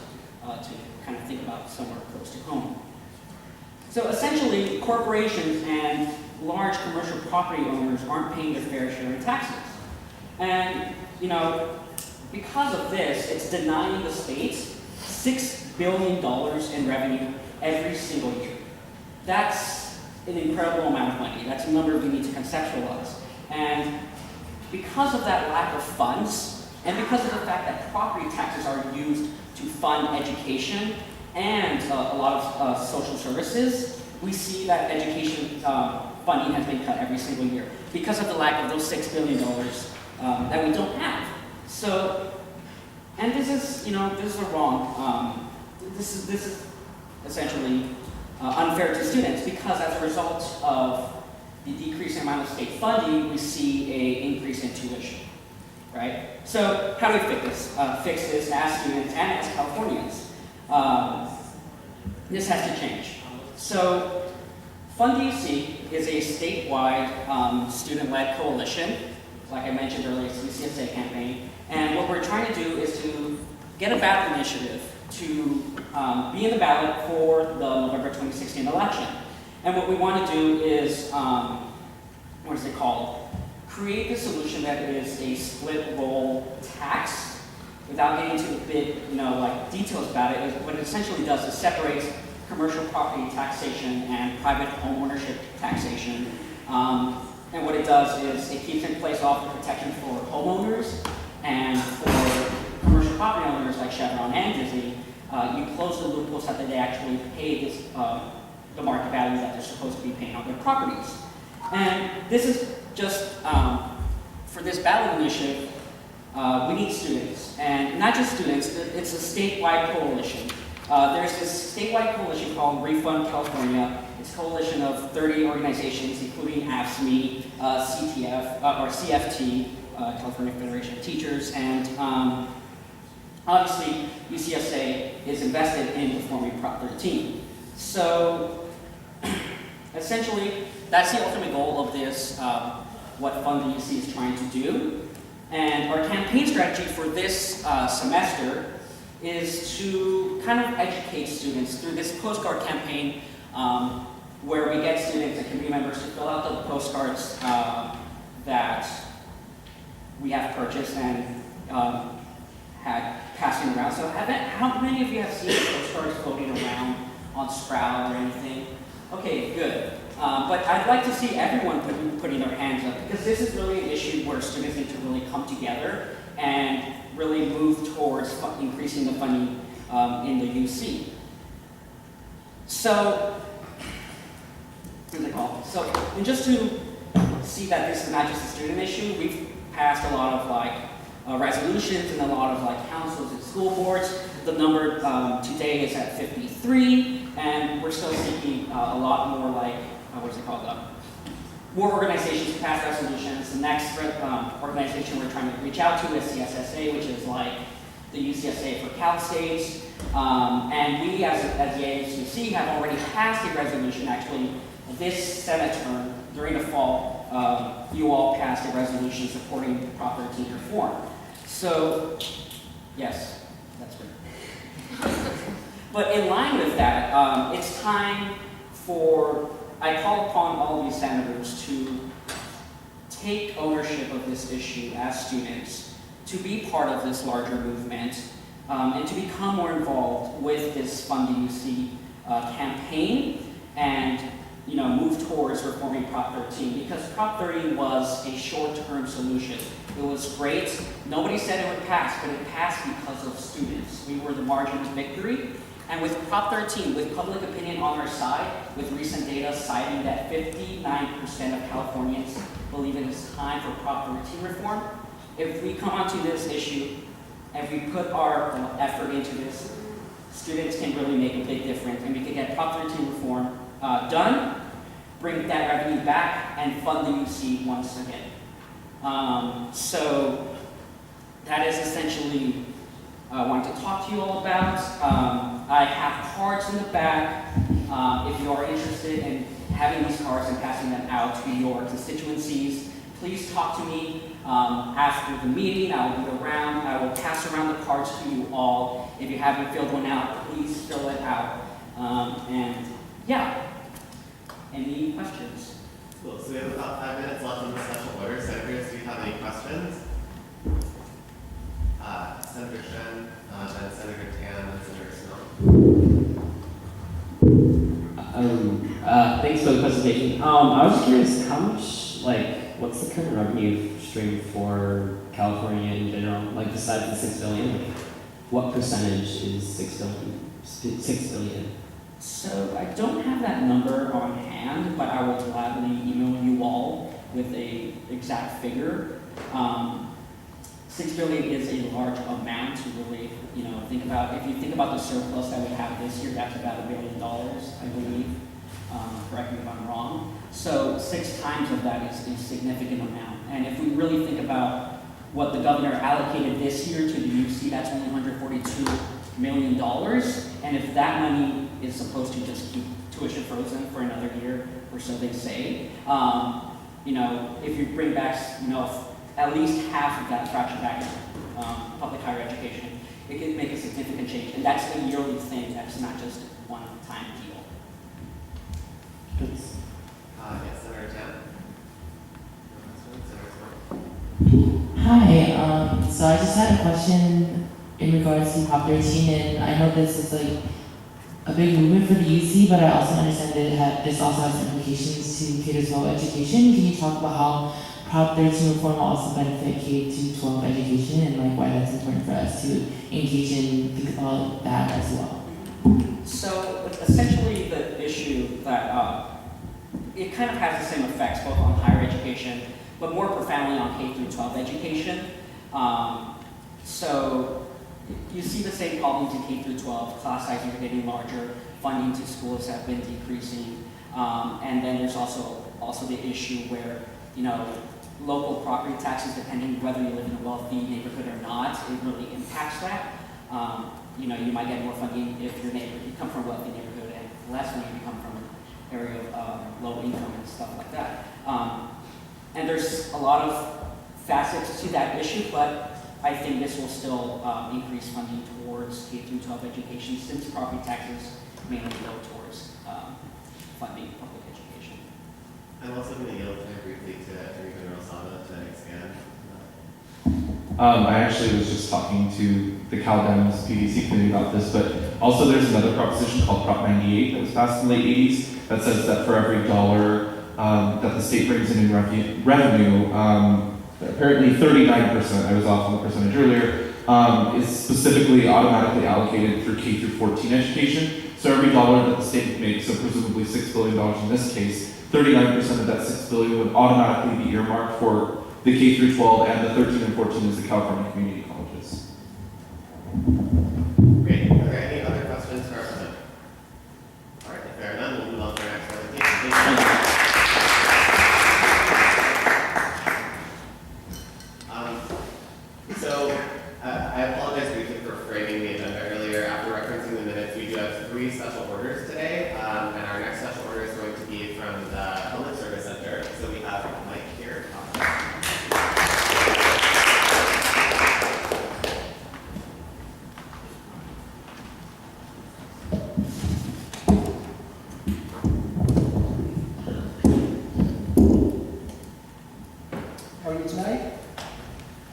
to kind of think about somewhere close to home. So essentially, corporations and large commercial property owners aren't paying their fair share in taxes. And, because of this, it's denying the states $6 billion in revenue every single year. That's an incredible amount of money. That's a number we need to conceptualize. And because of that lack of funds, and because of the fact that property taxes are used to fund education and a lot of social services, we see that education funding has been cut every single year because of the lack of those $6 billion that we don't have. So, and this is wrong. This is essentially unfair to students because as a result of the decreasing amount of state funding, we see an increase in tuition, right? So how do we fix this as students and as Californians? This has to change. So Fund DC is a statewide student-led coalition. Like I mentioned earlier, it's the CSA campaign. And what we're trying to do is to get a ballot initiative to be in the ballot for the November 2016 election. And what we want to do is, create a solution that is a split roll tax. Without getting into the big, details about it, what it essentially does is separates commercial property taxation and private home ownership taxation. And what it does is it keeps in place all the protection for homeowners and for commercial property owners like Chevron and Disney. You close the loopholes so that they actually pay this, the market value that they're supposed to be paying on their properties. And this is just, for this ballot initiative, we need students. And not just students, it's a statewide coalition. There's this statewide coalition called Refund California. It's a coalition of 30 organizations, including ASME, CFT, California Federation of Teachers, and obviously UCSA is invested in reforming Prop 13. So essentially, that's the ultimate goal of this, what Fund the UC is trying to do. And our campaign strategy for this semester is to kind of educate students through this postcard campaign, where we get students and community members to fill out the postcards that we have purchased and had passing around. So how many of you have seen postcards floating around on Sprout or anything? Okay, good. But I'd like to see everyone putting their hands up, because this is really an issue where students need to really come together and really move towards increasing the funding in the UC. So, and just to see that this is not just a student issue, we've passed a lot of resolutions and a lot of councils and school boards. The number today is at 53, and we're still seeking a lot more more organizations to pass resolutions. The next organization we're trying to reach out to is CSSA, which is like the UCSA for Cal States. And we, as the ASUC, have already passed a resolution. Actually, this Senate term, during the fall, you all passed a resolution supporting Prop 13 reform. So, yes, that's great. But in line with that, it's time for, I call upon all of you senators to take ownership of this issue as students, to be part of this larger movement, and to become more involved with this Fund the UC campaign, and move towards reforming Prop 13, because Prop 13 was a short-term solution. It was great. Nobody said it would pass, but it passed because of students. We were the margin of victory. And with Prop 13, with public opinion on our side, with recent data citing that 59% of Californians believe it is time for Prop 13 reform, if we come onto this issue and we put our effort into this, students can really make a big difference, and we can get Prop 13 reform done, bring that revenue back, and fund the UC once again. So that is essentially I wanted to talk to you all about. I have cards in the back. If you are interested in having these cards and passing them out to your constituencies, please talk to me after the meeting. I will be around. I will pass around the cards to you all. If you haven't filled one out, please fill it out. And yeah, any questions? Cool. So we have about 5 minutes left on the special order. Senators, do you have any questions? Senator Shen, then Senator Tan, and Senator Snow. Thanks for the presentation. I was curious, how much, what's the current revenue stream for California in general? Besides the $6 billion, what percentage is $6 billion? So I don't have that number on hand, but I will gladly email you all with a exact figure. $6 billion is a large amount to really, think about. If you think about the surplus that we have this year, that's about $1 billion, I believe. Correct me if I'm wrong. So 6 times of that is a significant amount. And if we really think about what the governor allocated this year to the UC, that's only $142 million. And if that money is supposed to just keep tuition frozen for another year, or so they say, if you bring back, at least half of that fraction back in public higher education, it can make a significant change. And that's a yearly thing. That's not just one-time deal. Yes, Senator Tan. Hi, so I just had a question in regards to Prop 13, and I know this is a big movement for the UC, but I also understand that this also has implications to K-12 education. Can you talk about how Prop 13 reform will also benefit K-12 education, and why that's important for us to engage and think about that as well? So essentially the issue that it kind of has the same effects both on higher education, but more profoundly on K-12 education. So you see the same problems in K-12, class sizes are getting larger, funding to schools have been decreasing, and then there's also the issue where, local property taxes, depending whether you live in a wealthy neighborhood or not, it really impacts that. You might get more funding if you come from a wealthy neighborhood, and less when you come from an area of low income and stuff like that. And there's a lot of facets to that issue, but I think this will still increase funding towards K-12 education since property taxes mainly go towards funding public education. I'm also going to yield time briefly to Attorney General Sada to expand. I actually was just talking to the Cal Dems PDC committee about this, but also there's another proposition called Prop 98 that was passed in the late 80s that says that for every dollar that the state brings in revenue, apparently 39%, I was off on the percentage earlier, is specifically automatically allocated through K through 14 education. So every dollar that the state makes, so presumably $6 billion in this case, 39% of that $6 billion would automatically be earmarked for the K through 12, and the 13 and 14 is the California community colleges. Great. Are there any other questions for our president? All right, if there are none, we'll move on to our next presentation. Thank you. I apologize briefly for framing the agenda earlier. After referencing the minutes, we do have 3 special orders today, and our next special order is going to be from the Public Service Center. So we have Mike here. How are you tonight?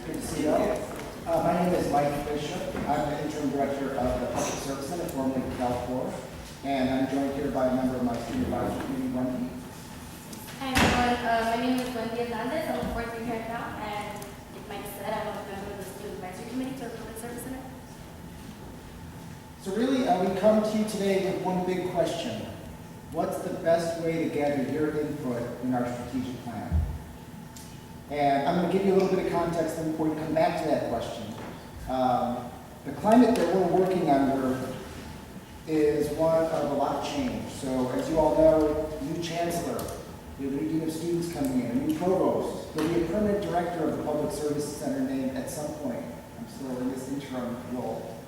Good to see you all. My name is Mike Bishop. I'm the interim director of the Public Service Center, formerly Cal4, and I'm joined here by a member of my student advisory committee, Wendy. Hi everyone, my name is Wendy Hernandez. I'm a fourth year here now, and like Mike said, I'm a member of the student advisory committee to the Public Service Center. So really, we come to you today with one big question. What's the best way to gather your input in our strategic plan? And I'm going to give you a little bit of context before we come back to that question. The climate that we're working under is one of a lot of change. So as you all know, new chancellor, we have a new dean of students coming in, a new provost. There'll be a permanent director of the Public Service Center named at some point. I'm still in this interim role.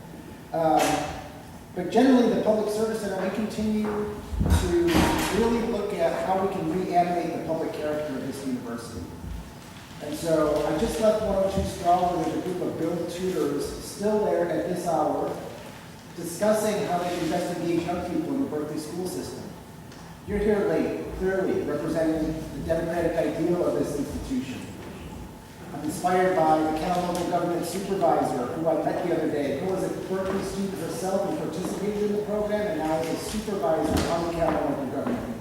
But generally, the Public Service Center, we continue to really look at how we can reanimate the public character of this university. And so I just left 102 Straw, where there's a group of Bill tutors still there at this hour, discussing how they can best engage young people in the Berkeley school system. You're here late, clearly representing the democratic ideal of this institution. I'm inspired by the Cal local government supervisor who I met the other day, who was a Berkeley student herself and participated in the program, and now is a supervisor on the Cal local government.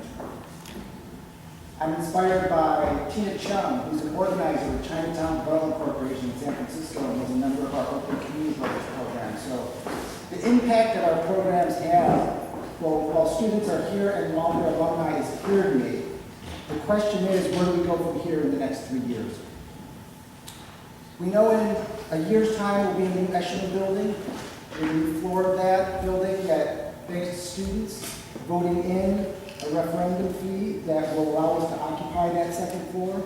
I'm inspired by Tina Chung, who's an organizer with Chinatown Development Corporation in San Francisco and was a member of our Open Community College program. So the impact that our programs have, while students are here and while they're alumni, is clear to me. The question is, where do we go from here in the next 3 years? We know in a year's time we'll be in the new Echelon building, the new floor of that building that thanks to students voting in a referendum fee that will allow us to occupy that second floor.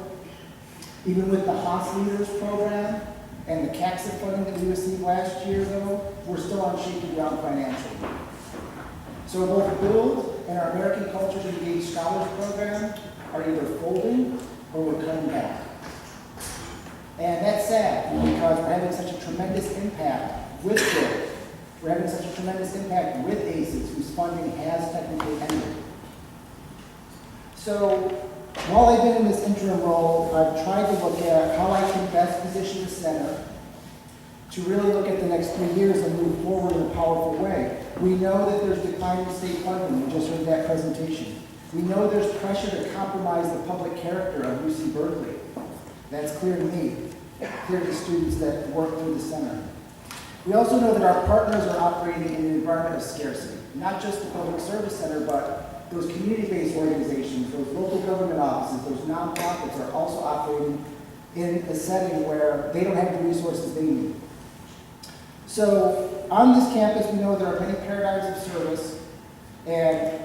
Even with the Haas Leaders program and the CAXA funding that we received last year, though, we're still on shaky ground financially. So both Build and our American Cultures Engaged Scholars program are either folding or we're cutting back. And that's sad because we're having such a tremendous impact with Build. We're having such a tremendous impact with ASUC, whose funding has technically ended. So while I've been in this interim role, I've tried to look at how I can best position the center to really look at the next 3 years and move forward in a powerful way. We know that there's declining state funding. We just heard that presentation. We know there's pressure to compromise the public character of UC Berkeley. That's clear to me, clear to students that work through the center. We also know that our partners are operating in an environment of scarcity, not just the Public Service Center, but those community-based organizations, those local government offices, those nonprofits are also operating in a setting where they don't have the resources they need. So on this campus, we know there are many paradigms of service, and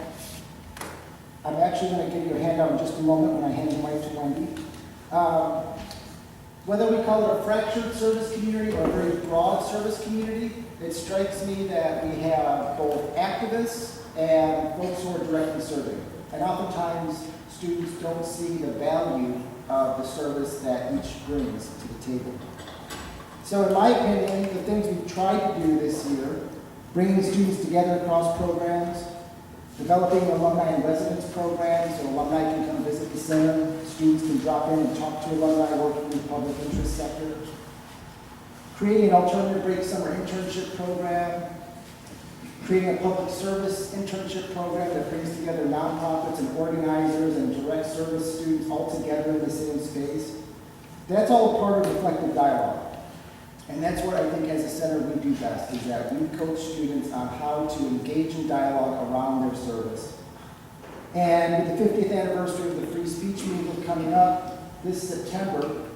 I'm actually going to give you a handout in just a moment when I hand the mic to Wendy. Whether we call it a fractured service community or a very broad service community, it strikes me that we have both activists and folks who are directly serving. And oftentimes, students don't see the value of the service that each brings to the table. So in my opinion, the things we've tried to do this year, bringing students together across programs, developing alumni and residence programs so alumni can come visit the center, students can drop in and talk to alumni working in the public interest sector, creating an alternative break summer internship program, creating a public service internship program that brings together nonprofits and organizers and direct service students all together in the same space. That's all part of reflective dialogue. And that's what I think as a center we do best, is that we coach students on how to engage in dialogue around their service. And with the 50th anniversary of the free speech movement coming up this September,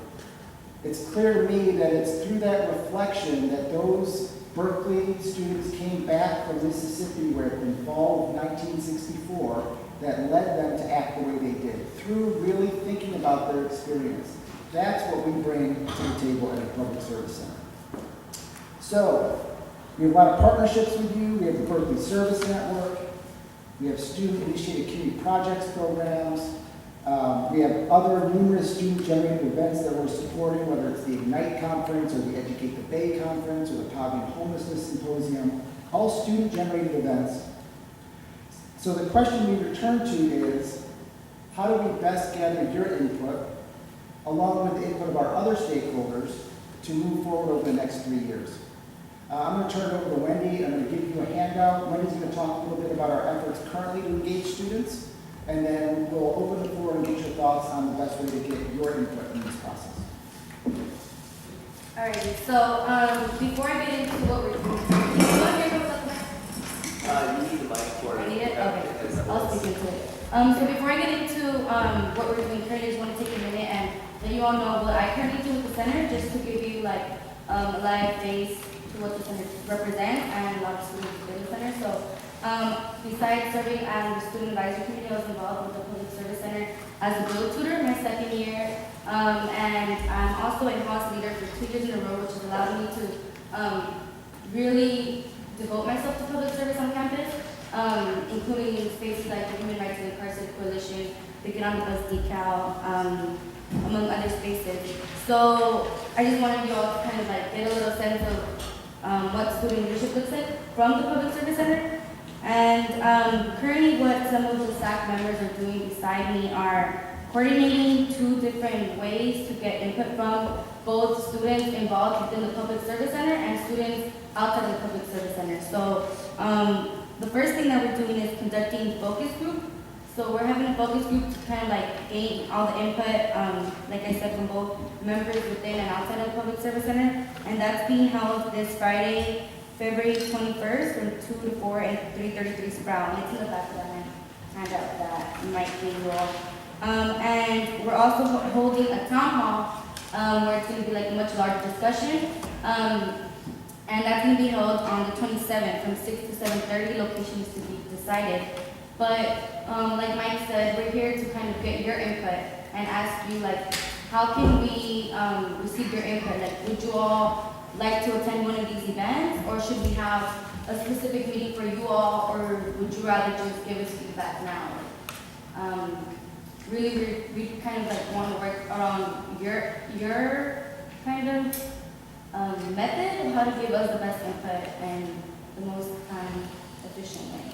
it's clear to me that it's through that reflection that those Berkeley students came back from Mississippi where in fall of 1964 that led them to act the way they did, through really thinking about their experience. That's what we bring to the table at a public service center. So, we have a lot of partnerships with you. We have the Berkeley Service Network. We have student-initiated community projects programs. We have other numerous student-generated events that we're supporting, whether it's the Ignite Conference or the Educate the Bay Conference or the Poverty and Homelessness Symposium, all student-generated events. So the question we return to is, how do we best gather your input, along with the input of our other stakeholders, to move forward over the next 3 years? I'm going to turn it over to Wendy. I'm going to give you a handout. Wendy's going to talk a little bit about our efforts currently to engage students, and then we'll open the floor and get your thoughts on the best way to get your input in this process. Alright, so before I get into what we're doing, can you want to hear what's up there? You need the mic for I need it? Okay, I'll speak into it. So before I get into what we're doing currently, I just want to take a minute and let you all know what I currently do with the center, just to give you like a live face to what the center represents and a lot of students within the center. So besides serving as the student advisory committee, I was involved with the public service center as a build tutor my second year, and I'm also a house leader for 2 years in a row, which has allowed me to really devote myself to public service on campus, including in spaces like the Human Rights and Incarcerated Coalition, the Get on the Bus decal, among other spaces. So I just wanted you all to kind of like get a little sense of what student leadership looks like from the Public Service Center. And currently what some of the staff members are doing beside me are coordinating 2 different ways to get input from both students involved within the Public Service Center and students outside the Public Service Center. So the first thing that we're doing is conducting focus group. So we're having a focus group to kind of like gain all the input, like I said, from both members within and outside of the Public Service Center. And that's being held this Friday, February 21st from 2 to 4 at 333 Sprout. And it's in the back of the handout that you might give you all. And we're also holding a town hall where it's going to be like a much larger discussion. And that's going to be held on the 27th from 6 to 7:30. Location is to be decided. But like Mike said, we're here to kind of get your input and ask you like, how can we receive your input? Like, would you all like to attend one of these events, or should we have a specific meeting for you all, or would you rather just give us feedback now? Really, we kind of like want to work around your kind of method of how to give us the best input and the most efficient way.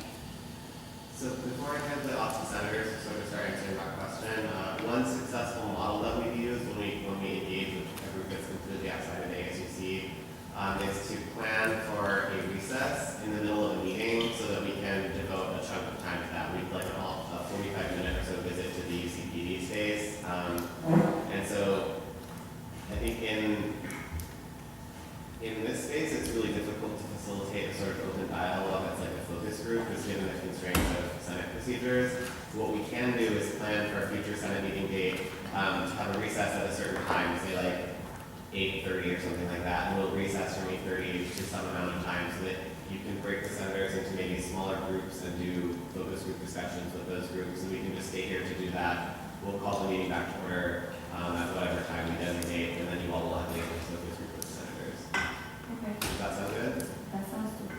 So before I hand it off to senators to sort of start answering my question, one successful model that we've used when we engage with a group that's completely outside of the ASUC is to plan for a recess in the middle of a meeting so that we can devote a chunk of time to that. We'd like a 45-minute or so visit to the UCPD space. And so I think in this space, it's really difficult to facilitate a sort of open dialogue that's like a focus group, just given the constraints of Senate procedures. So what we can do is plan for a future Senate meeting date to have a recess at a certain time, say like 8:30 or something like that, and we'll recess from 8:30 to some amount of time so that you can break the senators into maybe smaller groups and do focus group discussions with those groups, and we can just stay here to do that. We'll call the meeting back to order at whatever time we designate, and then you all will have the focus group with the senators. Okay. Does that sound good? That sounds good.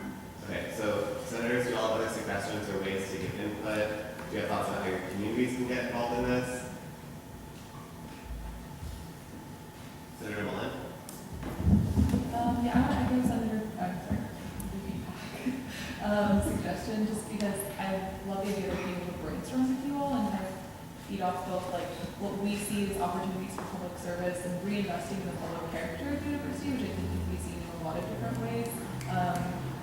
Okay, so senators, do you all have other suggestions or ways to give input? Do you have thoughts on how your communities can get involved in this? Senator Mullen? question, just because I love the idea of being able to brainstorm with you all and kind of feed off both like what we see as opportunities for public service and reinvesting in the public character of the university, which I think can be seen in a lot of different ways.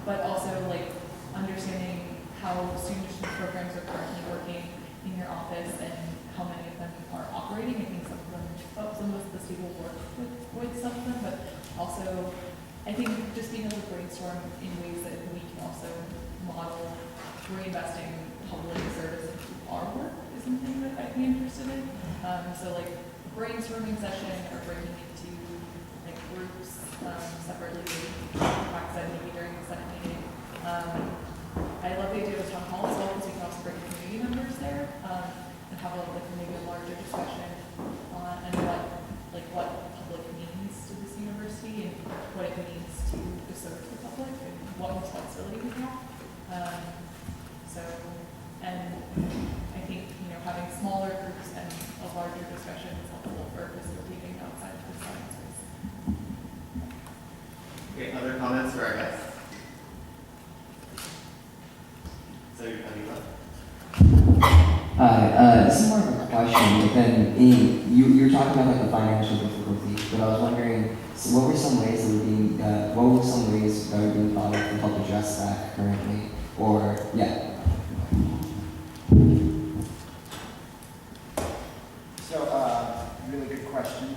But also like understanding how student exchange programs are currently working in your office and how many of them are operating. I think some of the state will work with some of them, but also I think just being able to brainstorm in ways that we can also model reinvesting public service into our work is something that I'd be interested in. So like brainstorming session or breaking into like groups separately, practice that maybe during the Senate meeting. I love the idea of a town hall as well because we can also bring community members there and have maybe a larger discussion on and what public means to this university and what it means to serve the public and what responsibility we have. And I think, having smaller groups and a larger discussion is helpful for facilitating outside of the science space. Okay, other comments for our guests? So you're coming up? Hi, this is more of a question, but then you were talking about like the financial difficulties, but I was wondering, so what were some ways that were being thought of to help address that currently? Or, yeah. So, really good question.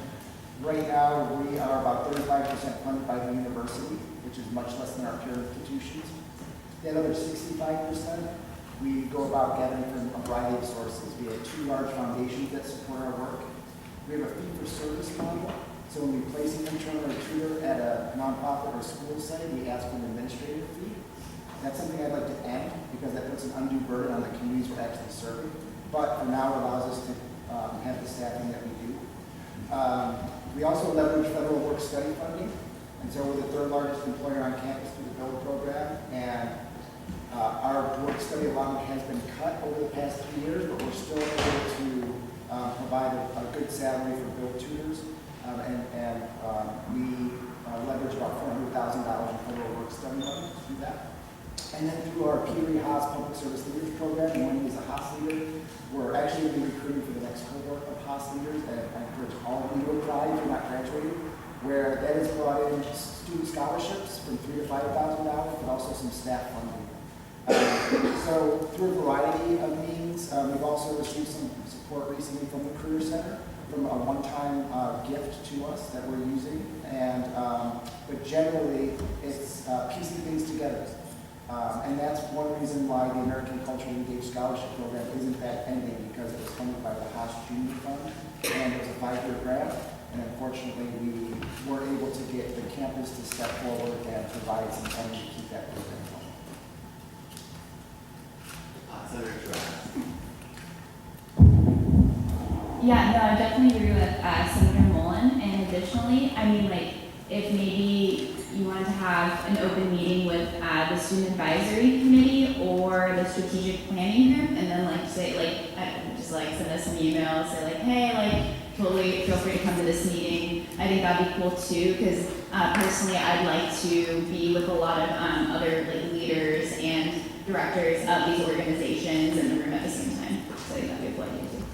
Right now, we are about 35% funded by the university, which is much less than our peer institutions. The other 65%, we go about gathering from a variety of sources. We have 2 large foundations that support our work. We have a fee-for-service model. So when we place an intern or a tutor at a nonprofit or school setting, we ask for an administrative fee. That's something I'd like to end because that puts an undue burden on the communities we're actually serving. But for now, it allows us to have the staffing that we do. We also leverage federal work-study funding. And so we're the 3rd largest employer on campus through the BUILD program. And our work-study allotment has been cut over the past 3 years, but we're still able to provide a good salary for BUILD tutors. We leverage about $400,000 in federal work-study money to do that. And then through our Peter Haas Public Service Leaders Program, and when he's a Haas leader, we're actually going to be recruiting for the next cohort of Haas leaders, and I encourage all of you to apply if you're not graduating, where that has brought in student scholarships from $3,000 to $5,000, but also some staff funding. So through a variety of means, we've also received some support recently from the Career Center, from a one-time gift to us that we're using, and but generally it's piecing things together. And that's one reason why the American Culturally Engaged Scholarship Program is in fact ending, because it was funded by the Haas Junior Fund, and it was a 5-year grant, and unfortunately we weren't able to get the campus to step forward and provide some funding to keep that program going. Senator Travis. Yeah, no, I definitely agree with Senator Mullen. And additionally, I mean, like, if maybe you wanted to have an open meeting with the Student Advisory Committee or the Strategic Planning Group, and then like say, like, just like send us an email, say like, hey, like, totally feel free to come to this meeting. I think that'd be cool too, because personally, I'd like to be with a lot of other like leaders and directors of these organizations in the room at the same time. So I think that'd be a cool idea too.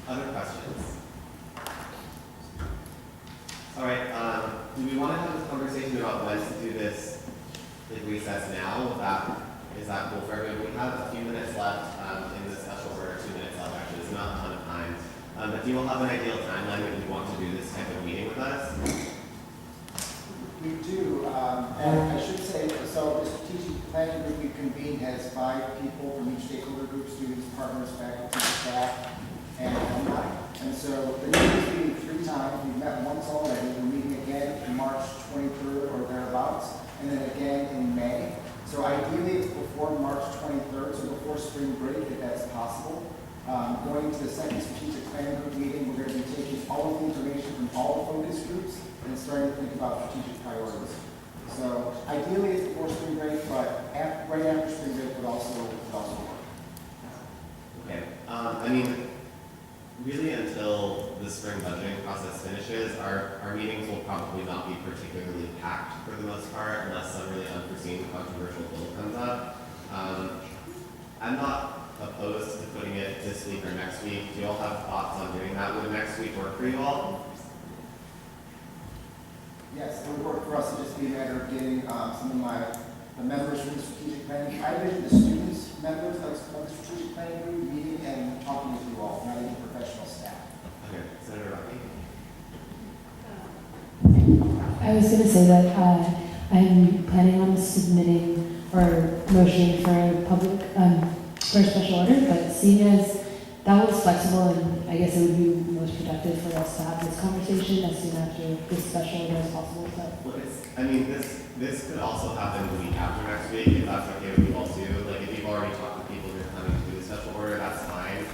Other questions? All right, do we want to have this conversation about when to do this like recess now? Is that cool for everyone? We have a few minutes left in this special order, 2 minutes left actually, it's not a ton of time. But do you all have an ideal timeline when you want to do this type of meeting with us? We do, and I should say, so the strategic planning group we convened has 5 people from each stakeholder group, students, partners, faculty, staff, and alumni. And so the meeting is meeting 3 times. We've met once already. We're meeting again in March 23rd or thereabouts, and then again in May. So ideally it's before March 23rd, so before spring break if that's possible. Going to the second strategic planning group meeting, we're going to be taking all of the information from all the focus groups and starting to think about strategic priorities. So ideally it's before spring break, but right after spring break would also work. Okay, I mean, really until the spring budgeting process process finishes, our meetings will probably not be particularly packed for the most part, unless some really unforeseen controversial bill comes up. I'm not opposed to putting it this week or next week. Do you all have thoughts on doing that? Would next week work for you all? Yes, it would work for us to just be a matter of getting some of the members from the strategic planning, I envision the students, members of the strategic planning group meeting and talking with you all, not even professional staff. Okay, Senator Rocky. I was going to say that I'm planning on submitting or motioning for public, for a special order, but seeing as that was flexible and I guess it would be most productive for us to have this conversation as soon after this special order as possible. So. Well, I mean, this could also happen the week after next week, if that's okay with you all too. Like, if you've already talked to people who are coming to do the special order, that's fine.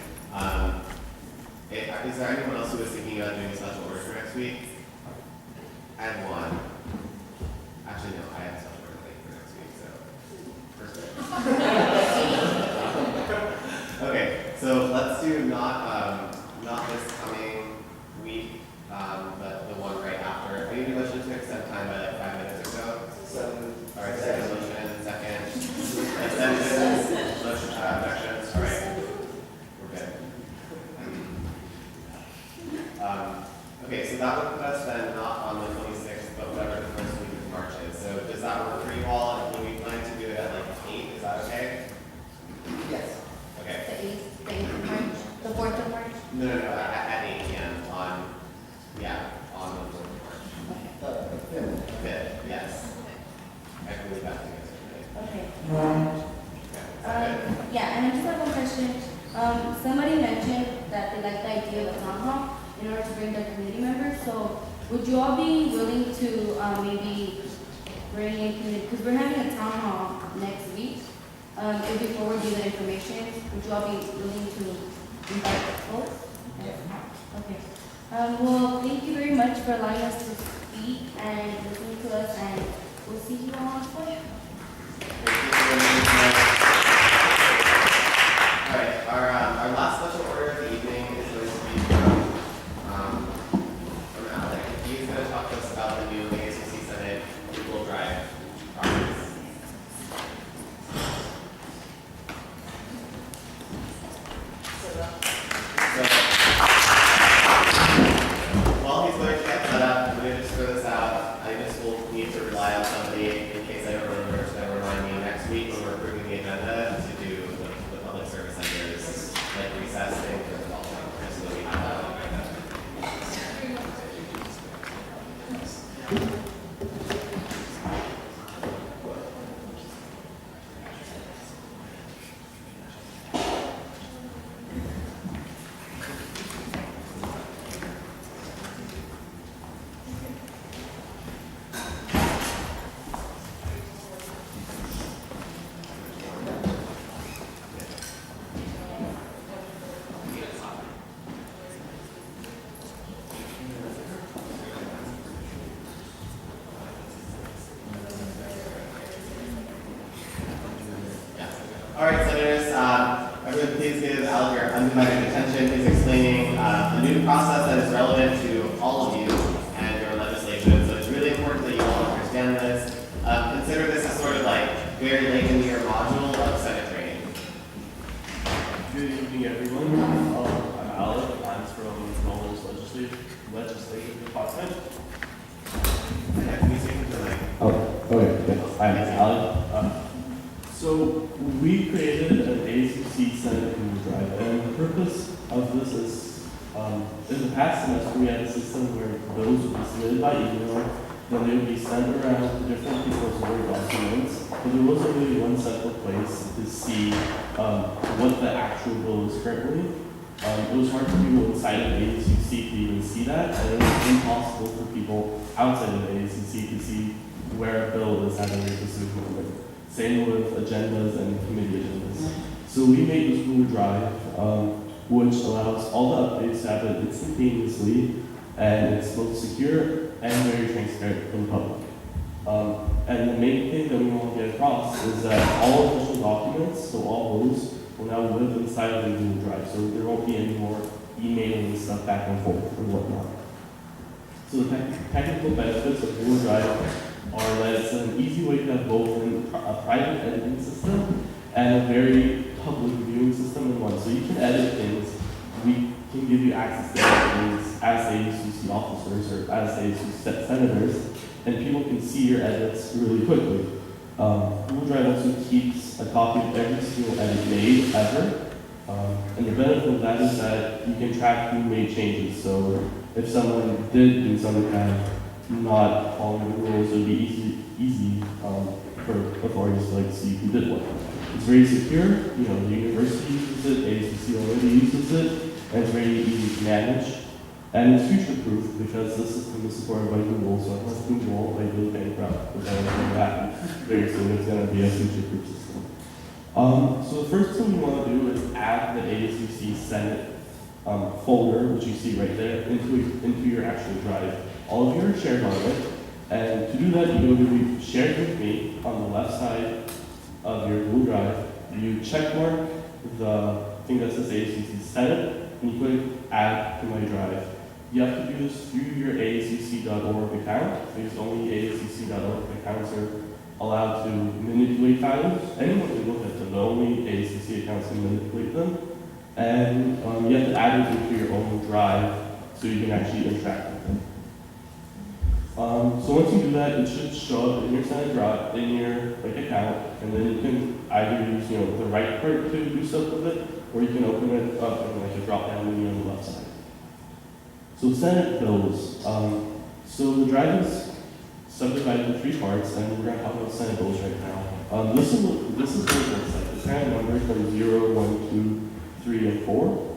Is there anyone else who is thinking about doing a special order for next week? I have one. Actually, no, I have a special order late for next week, so. Okay, so let's do not this coming week, but the one right after. I need a motion to extend time by like 5 minutes or so. All right, second motion, second. Extensions, motion, objections, all right. We're good. Okay, so that would put us then not on the 26th, but whatever the first week of March is. So does that work for you all? And can we plan to do it at like 8? Is that okay? Yes. Okay. The 8th of March, the 4th of March. No, at 8 p.m. on the 4th of March. The 5th. 5th, yes. I can believe that to you guys. Okay. Okay. Yeah, and I just have one question. Somebody mentioned that they like the idea of a town hall in order to bring their community members. So would you all be willing to maybe bring in community, because we're having a town hall next week. If we forward you the information, would you all be willing to invite folks? Yes. Okay. Well, thank you very much for allowing us to speak and listening to us, and we'll see you all on the 4th. All right, our last special order of the evening is going to be from Alec. He's going to talk to us about the new ASUC Senate Google Drive projects. While he's going to get set up, I'm going to just throw this out. I just will need to rely on somebody in case I don't remember to remind me next week when we're approving the agenda to do the public service centers, like recess thing for the fall time, just so that we have that on the agenda. All right, senators, everyone please give Alec your undivided attention. He's explaining a new process that is relevant to all of you and your legislation. So it's really important that you all understand this. Consider this as sort of like very late in the year module of Senate training. Good evening, everyone. I'm Alec. I'm from Knowledge Legislative Department. Yeah, can you speak into the mic? Oh, okay. Good. I'm Alec. So we created an ASUC Senate Google Drive, and the purpose of this is, in the past semester we had a system where those would be submitted by email, then they would be sent around to different people's Word documents, but there wasn't really one central place to see what the actual bill is currently. It was hard for people inside of ASUC to even see that, and it was impossible for people outside of ASUC to see where a bill is at a specific moment. Same with agendas and committee agendas. So we made this Google Drive, which allows all the updates to happen instantaneously, and it's both secure and very transparent for the public. And the main thing that we want to get across is that all official documents, so all those, will now live inside of the Google Drive. So there won't be any more emailing stuff back and forth or whatnot. So the technical benefits of Google Drive are that it's an easy way to have both a private editing system and a very public viewing system in one. So you can edit things. We can give you access to edit things as ASUC officers or as ASUC senators, and people can see your edits really quickly. Google Drive also keeps a copy of every single edit made ever. And the benefit of that is that you can track who made changes. So if someone did do something kind of not following the rules, it would be easy for authorities to see who did what. It's very secure. The university uses it, ASUC already uses it, and it's very easy to manage. And it's future-proof because the system is supported by Google, so unless Google goes bankrupt, which I don't think will happen very soon, it's going to be a future-proof system. So the first thing we want to do is add the ASUC Senate folder, which you see right there, into your actual drive. All of you are shared on it, and to do that, you go to Shared with Me on the left side of your Google Drive. You checkmark the thing that says ASUC Senate, and you click Add to My Drive. You have to do this through your ASUC.org account, because only ASUC.org accounts are allowed to manipulate files. Anyone can look at them, but only ASUC accounts can manipulate them. And you have to add it into your own drive so you can actually interact with them. So once you do that, it should show up in your Senate drive, in your account, and then you can either use the right part to do stuff with it, or you can open it up in a drop-down menu on the left side. So Senate bills. So the drive is subdivided into 3 parts, and we're going to talk about Senate bills right now. This is what it looks like. It's kind of numbered from 0, 1, 2, 3, and 4.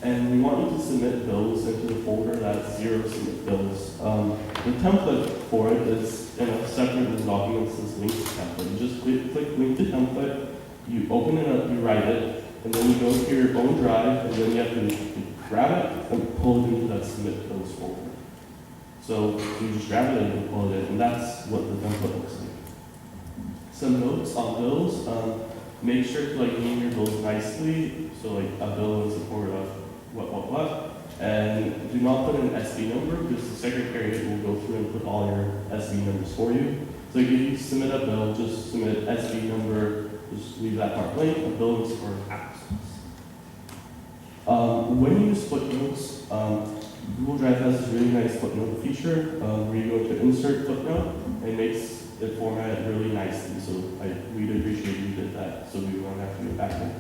And we want you to submit bills into the folder that's 0 submit bills. The template for it is in a separate document that says link to template. You just click link to template, you open it up, you write it, and then you go to your own drive, and then you have to grab it and pull it into that submit bills folder. So you just grab it and pull it in, and that's what the template looks like. Some notes on bills. Make sure to name your bills nicely. So a bill in support of what. And do not put an SB number because the secretariat will go through and put all your SB numbers for you. So if you submit a bill, just submit SB number, just leave that part blank, a bill in support of absence. When you use footnotes, Google Drive has this really nice footnote feature where you go to insert footnote and it makes it format really nicely. So we'd appreciate you did that so we won't have to go back and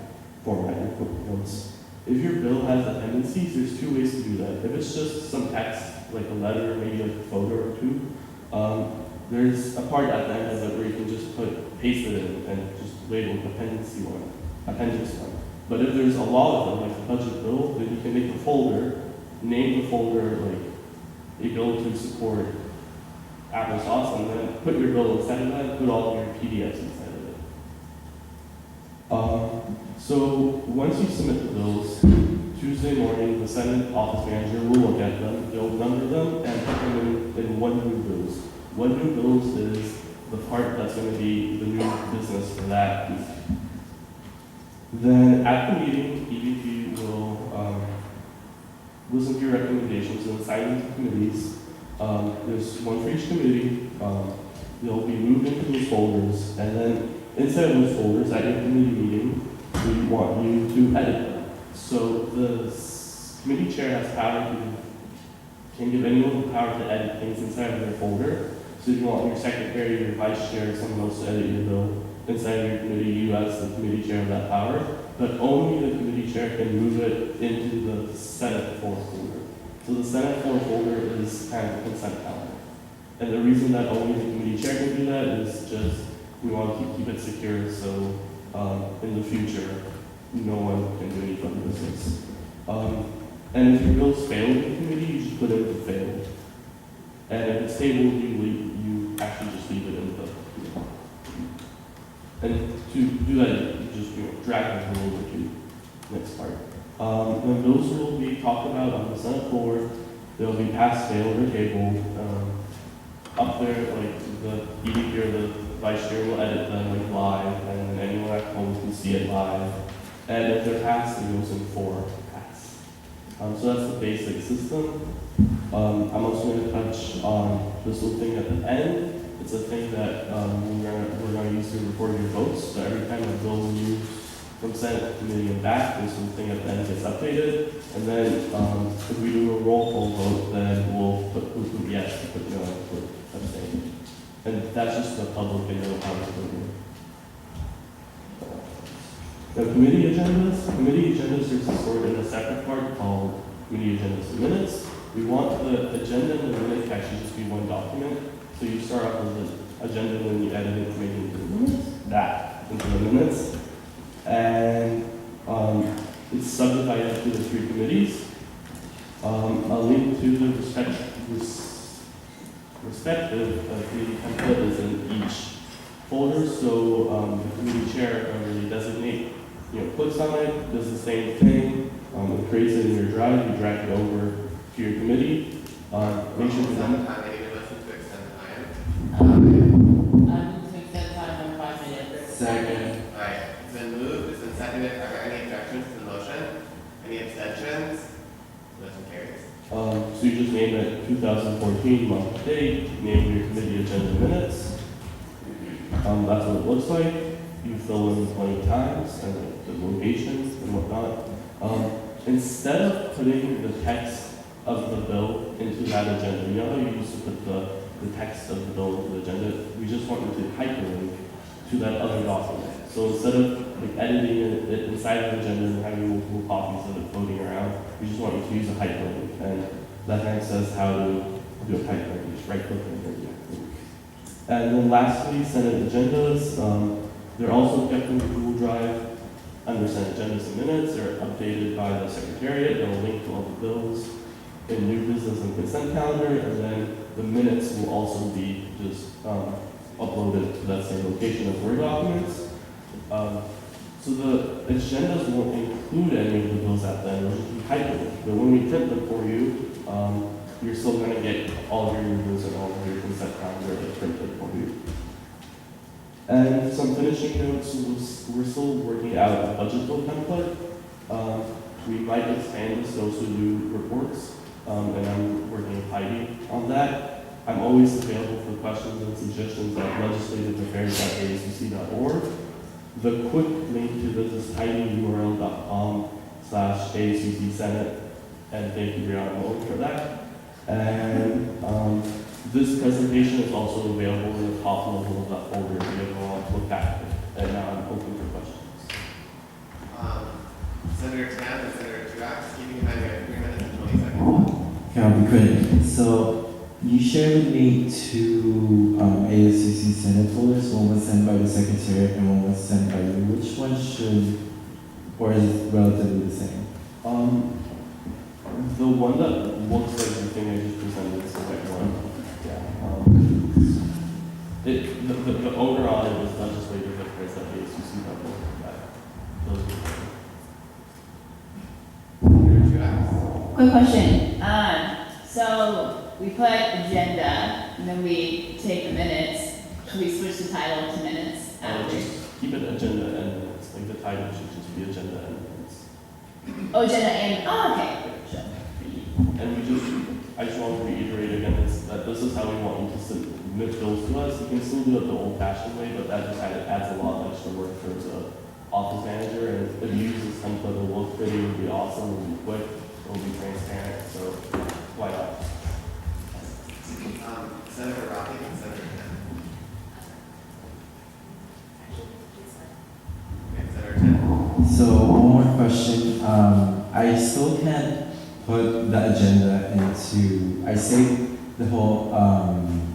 format your footnotes. If your bill has dependencies, there's 2 ways to do that. If it's just some text, like a letter, maybe a photo or 2, there's a part at the end of it where you can just paste it in and just label appendix 1. But if there's a lot of them, like a budget bill, then you can make a folder, name the folder a bill to support applesauce, and then put your bill inside of that, put all of your PDFs inside of it. So once you submit the bills, Tuesday morning, the Senate office manager will look at them, they'll number them, and put them in one new bills. One new bills is the part that's going to be the new business for that week. Then at the meeting, EVP will listen to your recommendations and assign them to committees. There's one for each committee. They'll be moved into those folders, and then inside of those folders, at your committee meeting, we want you to edit them. So the committee chair has power can give anyone the power to edit things inside of their folder. So if you want your secretary, your vice chair, someone else to edit your bill inside of your committee, you as the committee chair have that power. But only the committee chair can move it into the Senate floor folder. So the Senate floor folder is kind of a consent calendar. And the reason that only the committee chair can do that is just we want to keep it secure so in the future no one can do any further business. And if your bills fail in the committee, you just put it in failed. And if it's tabled, you actually just leave it in the And to do that, you just drag it over to the next part. Then those will be talked about on the Senate floor. They'll be passed, failed, or tabled. Up there, the EVP or the vice chair will edit them live, and then anyone at home can see it live. And if they're passed, it goes in 4 pass. So that's the basic system. I'm also going to touch on this little thing at the end. It's a thing that we're going to use to record your votes. So every time a bill moves from Senate committee and back, this little thing at the end gets updated. And then if we do a roll call vote, then we'll put yes, put no, put abstain. And that's just the public to know how it's voting. The committee agendas are stored in a separate part called committee agendas and minutes. We want the agenda and the minutes to actually just be one document. So you start off with the agenda and then you edit it to make it into the minutes, into the minutes. And it's subdivided into the 3 committees. A link to the respective committee template is in each folder. So the committee chair can really designate, clicks on it, does the same thing, it creates it in your drive, you drag it over to your committee. Make sure I move to extend time by 5 minutes. Second. Alright, it's been moved, it's been seconded. Are there any objections to the motion? Any abstentions? Motion carries. So you just name it 2014 month date, name your committee agenda minutes. That's what it looks like. You fill in 20 times and the locations and whatnot. Instead of putting the text of the bill into that agenda, you know how you used to put the text of the bill into the agenda? We just want you to hyperlink to that other document. So instead of editing it inside the agenda and having multiple copies of it floating around, we just want you to use a hyperlink. And that kind of says how to do a hyperlink. You just right click and do it. And then lastly, Senate agendas. They're also kept in Google Drive under Senate agendas and minutes. They're updated by the Secretariat. They'll link to all the bills in new business and consent calendar. And then the minutes will also be just uploaded to that same location as Word documents. So the agendas won't include any of the bills at the end, they'll just be hyperlinked. But when we print them for you, you're still going to get all of your new bills and all of your consent calendar printed for you. And some finishing notes, we're still working out a budget bill template. We might expand this to also do reports, and I'm working with Heidi on that. I'm always available for questions and suggestions at legislativefairs.asuc.org. The quick link to this is tinyurl.com/ASUC Senate, and thank you, Brianna Moe, for that. And this presentation is also available in the top level of that folder if you ever want to look at it. And now I'm open for questions. Senator Tam and Senator Truax, keeping in mind we have 3 minutes and 20 seconds. Okay, I'll be quick. So you shared with me 2 ASUC Senate folders. One was sent by the Secretariat and one was sent by you. Which one should, or is it relatively the same? The one that looks like the thing I just presented is the right one. The owner on it was legislative affairs at ASUC level. Quick question. So we put agenda, and then we take the minutes. Should we switch the title to minutes after? Just keep it agenda and minutes. Like the title should just be agenda and minutes. Oh, agenda and, okay. Sure. And I just want to reiterate again that this is how we want you to submit bills to us. You can still do it the old-fashioned way, but that just kind of adds a lot of extra work for the office manager. And if you use this template, it'll look pretty, it'll be awesome, it'll be quick, it'll be transparent. So why not? Senator Rocky and Senator Tam. So one more question. I still can't put the agenda into, I saved the whole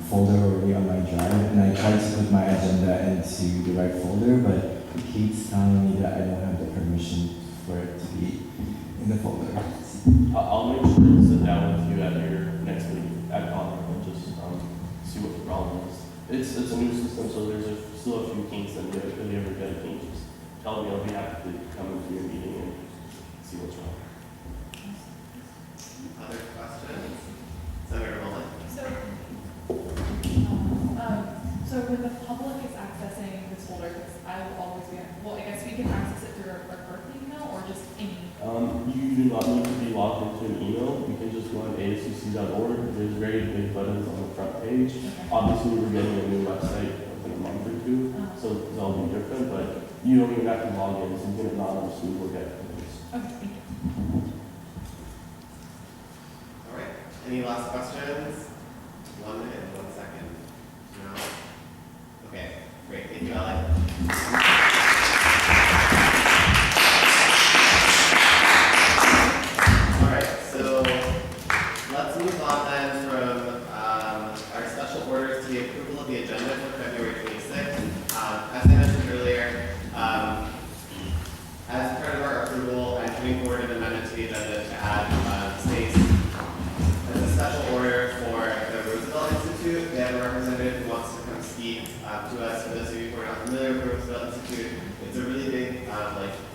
folder already on my drive, and I tried to put my agenda into the right folder, but it keeps telling me that I don't have the permission for it to be in the folder. I'll make sure to sit down with you at your next meeting at Congress and just see what the problem is. It's a new system, so there's still a few kinks that if you ever get a kink, just tell me. I'll be happy to come into your meeting and see what's wrong. Other questions? Senator Mullen. So when the public is accessing this folder, because I will always be, well, I guess we can access it through our Berkeley email or just any. You do not need to be logged into an email. You can just go on ASUC.org very big buttons on the front page. Obviously, we're getting a new website within a month or two, so they'll be different, but you don't even have to log in, so you can anonymously look at things. Okay, thank you. All right, any last questions? 1 minute and 1 second. No? Okay, great, thank you, Alex. All right, so let's move on then from our special orders to the approval of the agenda for February 26th. As I mentioned earlier, as part of our approval, I'm putting forward an amendment to the agenda to add space as a special order for the Roosevelt Institute. They have a representative who wants to come speak to us. For those of you who are not familiar with the Roosevelt Institute, it's a really big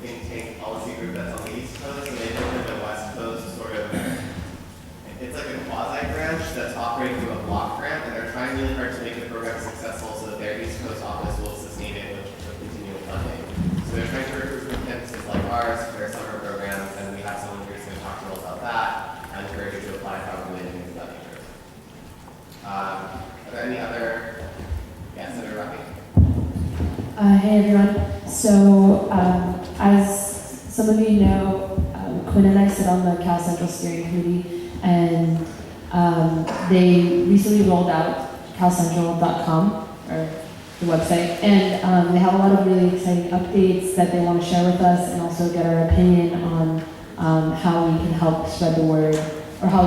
think tank policy group that's on the East Coast, and they opened the West Coast sort of. It's like a quasi branch that's operating through a block grant, and they're trying really hard to make the program successful so that their East Coast office will sustain it with continual funding. So they're trying to recruit from campuses like ours for their summer programs, and we have someone here who's going to talk to us about that. I encourage you to apply for our things of that nature. Are there any other? Yes, Senator Rocky. Hey everyone. So as some of you know, Quinn and I sit on the Cal Central Steering Committee, and they recently rolled out calcentral.com, or the website, and they have a lot of really exciting updates that they want to share with us, and also get our opinion on how we can help spread the word, or how